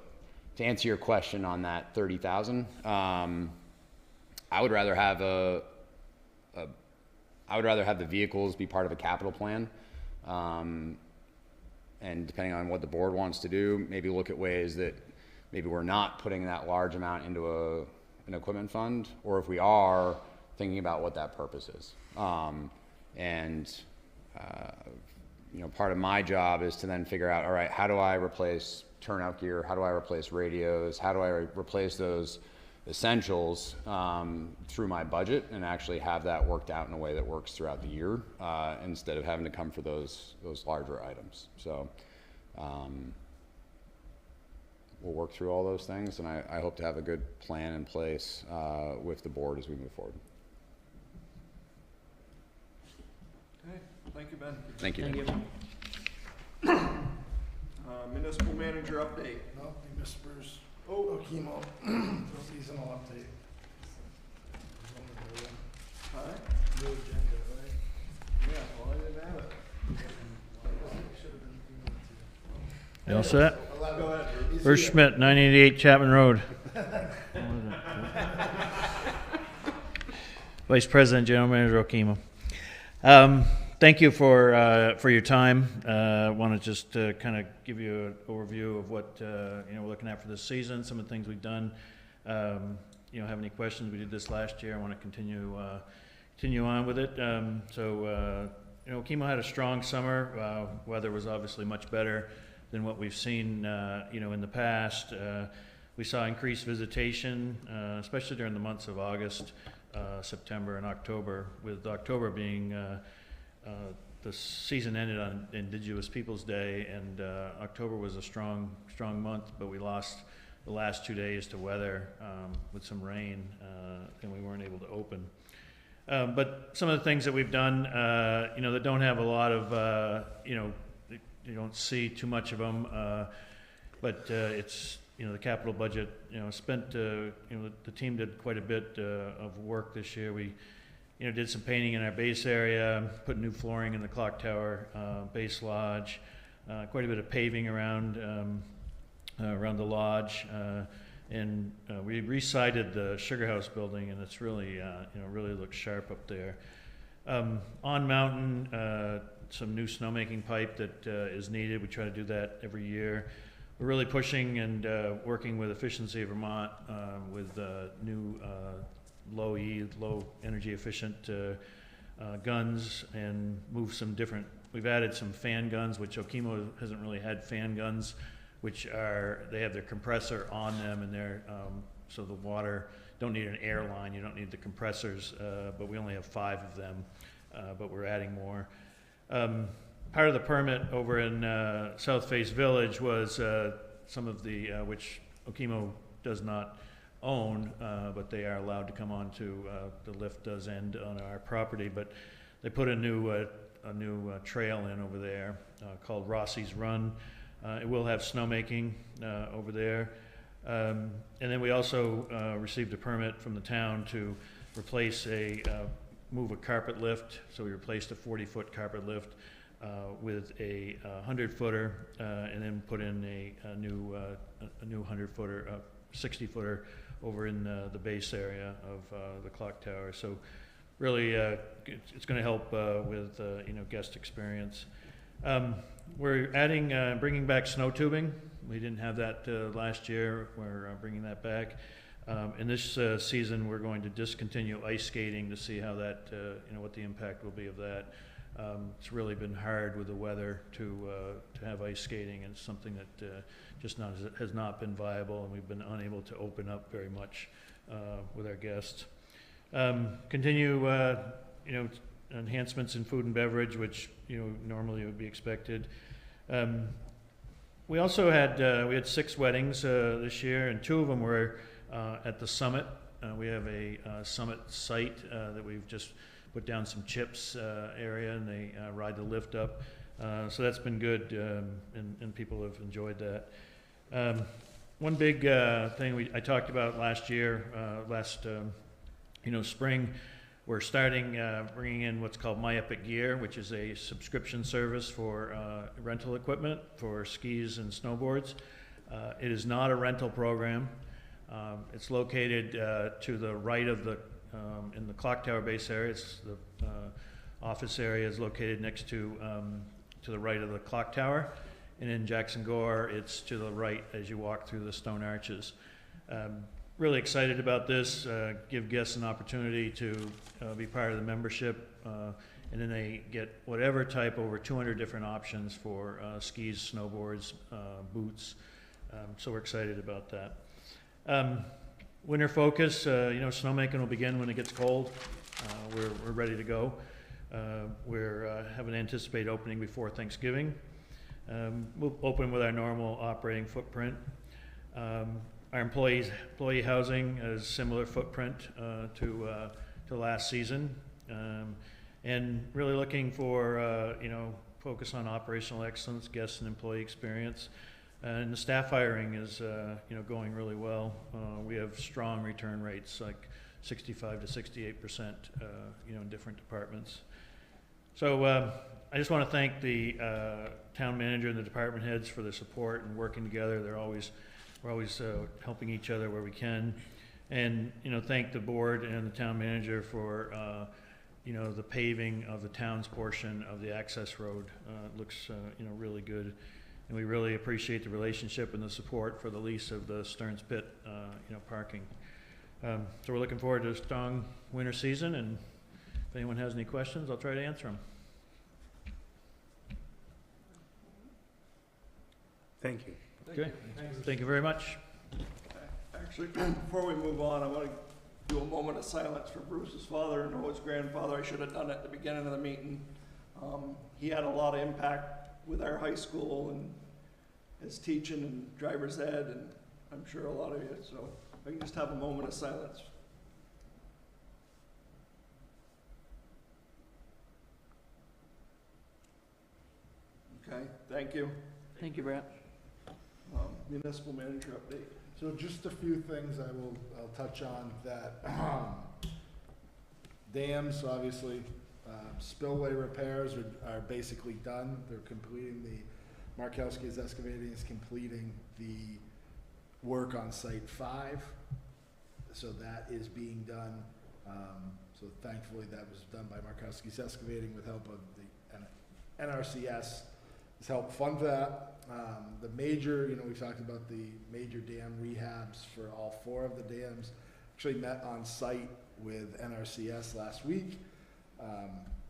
to answer your question on that 30,000, I would rather have the vehicles be part of a capital plan. and depending on what the board wants to do, maybe look at ways that maybe we're not putting that large amount into an equipment fund, or if we are, thinking about what that purpose is. You know, part of my job is to then figure out, all right, how do I replace turnout gear? How do I replace radios? How do I replace those essentials through my budget and actually have that worked out in a way that works throughout the year instead of having to come for those larger items. So we'll work through all those things, and I hope to have a good plan in place with the board as we move forward. Okay, thank you, Ben. Thank you. Thank you. Municipal manager update. No, he missed Bruce. Oh, chemo. Seasonal update. Huh? New agenda, right? Yeah, well, I didn't have it. Should have been. You all set? Go ahead, Bruce. Bruce Schmidt, 988 Chapman Road. Vice President, General Manager, Okemo. Thank you for your time. I want to just kind of give you an overview of what we're looking at for this season, some of the things we've done. Have any questions? We did this last year. I want to continue on with it. Okemo had a strong summer. Weather was obviously much better than what we've seen, in the past. We saw increased visitation, especially during the months of August, September, and October, with October being the season ended on Indigenous Peoples Day, and October was a strong month, but we lost the last 2 days to weather with some rain, and we weren't able to open. But some of the things that we've done, that don't have a lot of, you don't see too much of them, but it's, the capital budget, spent, the team did quite a bit of work this year. We did some painting in our base area, put new flooring in the clock tower, base lodge, quite a bit of paving around the lodge, and we re-sided the Sugar House building, and it's really, really looks sharp up there. On mountain, some new snowmaking pipe that is needed. We try to do that every year. We're really pushing and working with Efficiency Vermont with new low energy efficient guns, and move some different, we've added some fan guns, which Okemo hasn't really had fan guns, which they have their compressor on them, and they're, so the water, don't need an air line, you don't need the compressors, but we only have 5 of them, but we're adding more. Part of the permit over in South Face Village was some of the, which Okemo does not own, but they are allowed to come on to, the lift does end on our property, but they put a new trail in over there called Rossi's Run. It will have snowmaking over there. And then we also received a permit from the town to replace move a carpet lift. So we replaced a 40-foot carpet lift with a 100-footer, and then put in a new 100-footer, 60-footer over in the base area of the clock tower. So really, it's going to help with guest experience. We're adding, bringing back snow tubing. We didn't have that last year. We're bringing that back. In this season, we're going to discontinue ice skating to see how that, what the impact will be of that. It's really been hard with the weather to have ice skating, and it's something that just has not been viable, and we've been unable to open up very much with our guests. Continue, enhancements in food and beverage, which normally would be expected. We also had we had 6 weddings this year, and 2 of them were at the summit. We have a summit site that we've just put down some chips area, and they ride the lift up. So that's been good, and people have enjoyed that. One big thing I talked about last year, spring, we're starting bringing in what's called My Epic Gear, which is a subscription service for rental equipment for skis and snowboards. It is not a rental program. It's located to the right of the in the clock tower base area. It's the office area is located next to the right of the clock tower, And in Jackson Gore, it's to the right as you walk through the stone arches. Really excited about this, give guests an opportunity to be part of the membership, and then they get whatever type, over 200 different options for skis, snowboards, boots. So we're excited about that. Winter focus, snowmaking will begin when it gets cold. We're ready to go. We're have an anticipated opening before Thanksgiving. We'll open with our normal operating footprint. Our employee housing is similar footprint to last season, and really looking for focus on operational excellence, guest and employee experience, and the staff hiring is going really well. We have strong return rates, like 65 to 68%, in different departments. So I just want to thank the town manager and the department heads for their support and working together. We're always helping each other where we can, and thank the board and the town manager for the paving of the town's portion of the access road. It looks really good, and we really appreciate the relationship and the support for the lease of the Stearns Pit parking. So we're looking forward to a strong winter season, and if anyone has any questions, I'll try to answer them. Thank you. Okay, thank you very much. Actually, before we move on, I want to do a moment of silence for Bruce's father and Noah's grandfather. I should have done it at the beginning of the meeting. He had a lot of impact with our high school and his teaching and driver's ed, and I'm sure a lot of you, so I can just have a moment of silence. Okay, thank you. Thank you, Brett. Municipal manager update. So just a few things I'll touch on that. Dams, obviously, spillway repairs are basically done. They're completing Markowski's Excavating is completing the work on Site 5. So that is being done. So thankfully that was done by Markowski's Excavating with help of the NRCS has helped fund that. The major, we talked about the major dam rehabs for all 4 of the dams. Actually met on site with NRCS last week.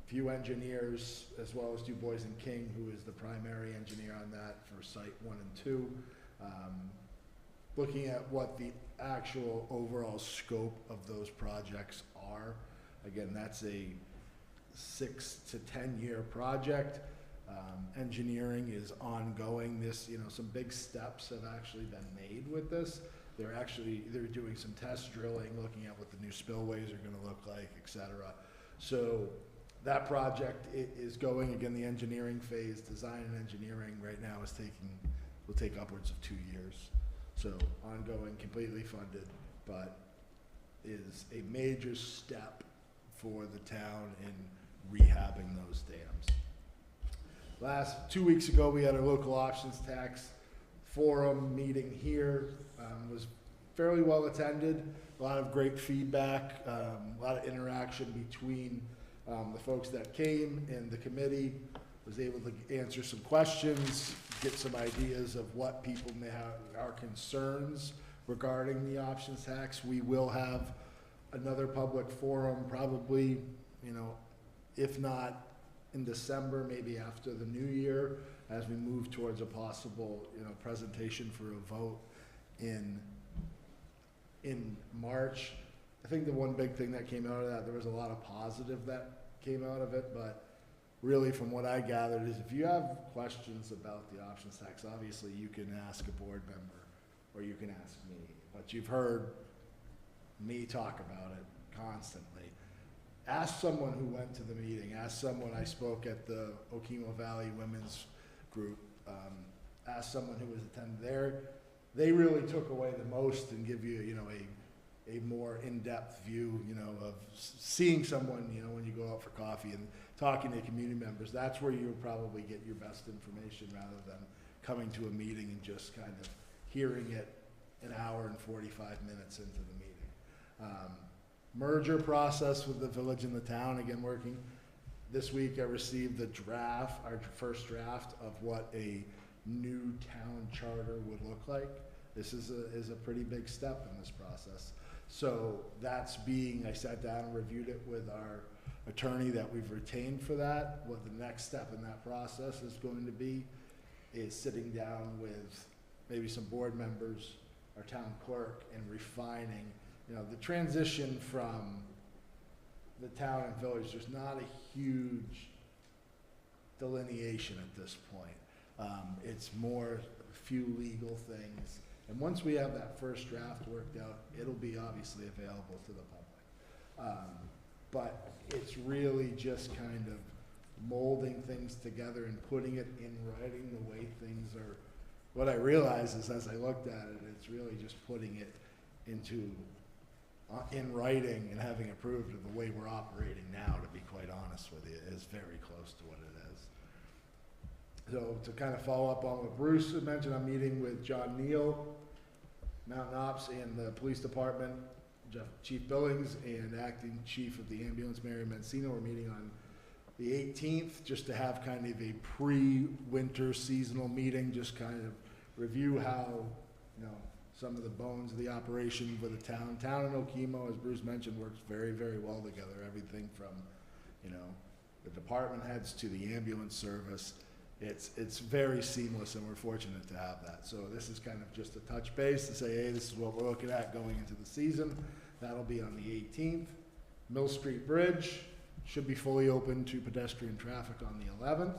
Few engineers, as well as Du Bois and King, who is the primary engineer on that for Site 1 and 2. Looking at what the actual overall scope of those projects are. Again, that's a 6 to 10 year project. Engineering is ongoing. Some big steps have actually been made with this. They're doing some test drilling, looking at what the new spillways are going to look like, etc. So that project is going. Again, the engineering phase, design and engineering right now will take upwards of 2 years. So ongoing, completely funded, but is a major step for the town in rehabbing those dams. 2 weeks ago, we had our local options tax forum meeting here. Was fairly well attended, a lot of great feedback, a lot of interaction between the folks that came and the committee. Was able to answer some questions, get some ideas of what people may have, our concerns regarding the options tax. We will have another public forum probably, if not in December, maybe after the new year, as we move towards a possible, presentation for a vote in March. I think the one big thing that came out of that, there was a lot of positive that came out of it, but really from what I gathered is if you have questions about the options tax, obviously you can ask a board member or you can ask me, but you've heard me talk about it constantly. Ask someone who went to the meeting. Ask someone I spoke at the Okemo Valley Women's Group. Ask someone who was attending there. They really took away the most and give you, a more in-depth view, of seeing someone, when you go out for coffee and talking to community members. That's where you'll probably get your best information rather than coming to a meeting and just kind of hearing it an hour and 45 minutes into the meeting. Merger process with the village and the town, again, working. This week I received our first draft of what a new town charter would look like. This is a pretty big step in this process. So that's I sat down and reviewed it with our attorney that we've retained for that. What the next step in that process is going to be is sitting down with maybe some board members, our town clerk, and refining, the transition from the town and village. There's not a huge delineation at this point. It's more a few legal things. And once we have that first draft worked out, it'll be obviously available to the public. But it's really just kind of molding things together and putting it in writing the way things are. What I realized is as I looked at it, it's really just putting it in writing and having approved of the way we're operating now, to be quite honest with you, is very close to what it is. So to kind of follow up on what Bruce had mentioned, I'm meeting with John Neal, Mountain Ops, and the police department, Chief Billings, and acting chief of the ambulance, Mary Mancino. We're meeting on the 18th, just to have kind of a pre-winter seasonal meeting, just kind of review how, some of the bones of the operation with the town. Town and Okemo, as Bruce mentioned, works very, very well together. Everything from, the department heads to the ambulance service. It's very seamless, and we're fortunate to have that. So this is kind of just a touch base to say, hey, this is what we're looking at going into the season. That'll be on the 18th. Mill Street Bridge should be fully open to pedestrian traffic on the 11th.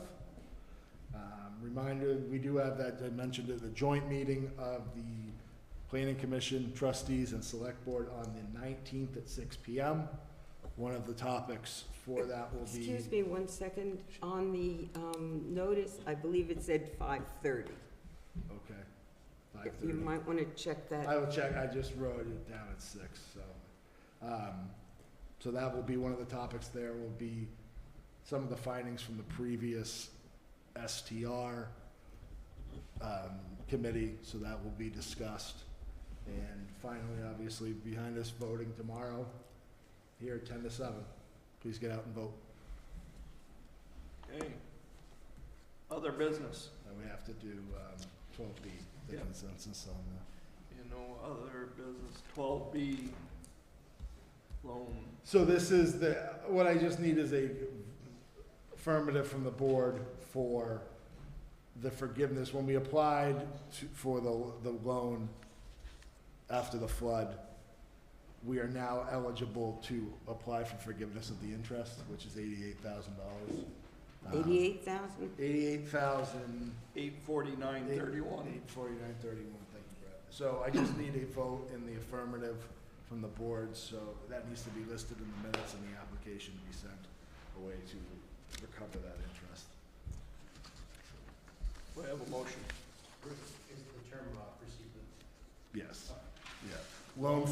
Reminder, we do have that, I mentioned at the joint meeting of the Planning Commission, trustees, and Select Board on the 19th at 6 p.m. One of the topics for that will be... Excuse me 1 second. On the notice, I believe it said 5:30. Okay. 5:30. You might want to check that. I will check. I just wrote it down at 6. So that will be one of the topics. There will be some of the findings from the previous STR committee, so that will be discussed. And finally, obviously, behind us voting tomorrow, here 10 to 7. Please get out and vote. Okay. Other business. And we have to do 12B, the Yeah. consensus on that. Other business, 12B, loan. So this is what I just need is a affirmative from the board for the forgiveness. When we applied for the loan after the flood, we are now eligible to apply for forgiveness of the interest, which is $88,000. 88,000? 88,000. 849.31. 849.31. Thank you, Brett. So I just need a vote in the affirmative from the board, so that needs to be listed in the minutes and the application to be sent away to recover that interest. We have a motion. Is the term receivable? Yes. Yeah. Loan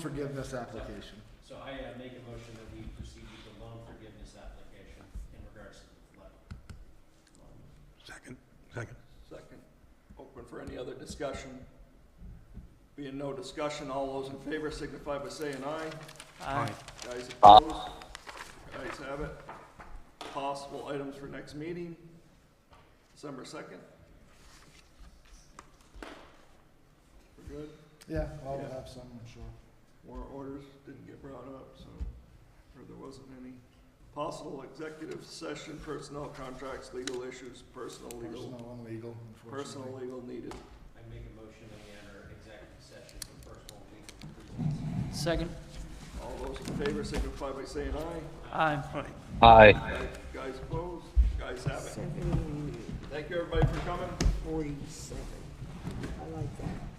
forgiveness application. So I make a motion that we proceed with the loan forgiveness application in regards to the flood. Second. Second. Open for any other discussion. Being no discussion, all those in favor signify by saying aye. Aye. Guys opposed? Guys have it. Possible items for next meeting, December 2nd. We're good? Yeah, I'll Yeah. have some, I'm sure. Warrant orders didn't get brought up, so, or there wasn't any. Possible executive session, personnel contracts, legal issues, personal legal Personal and legal, unfortunately. needed. I make a motion that we enter executive session for personal and legal reasons. Second. All those in favor signify by saying aye. Aye. Aye. Guys opposed? Guys have it. 7:47. Thank you, everybody, for coming. I like that.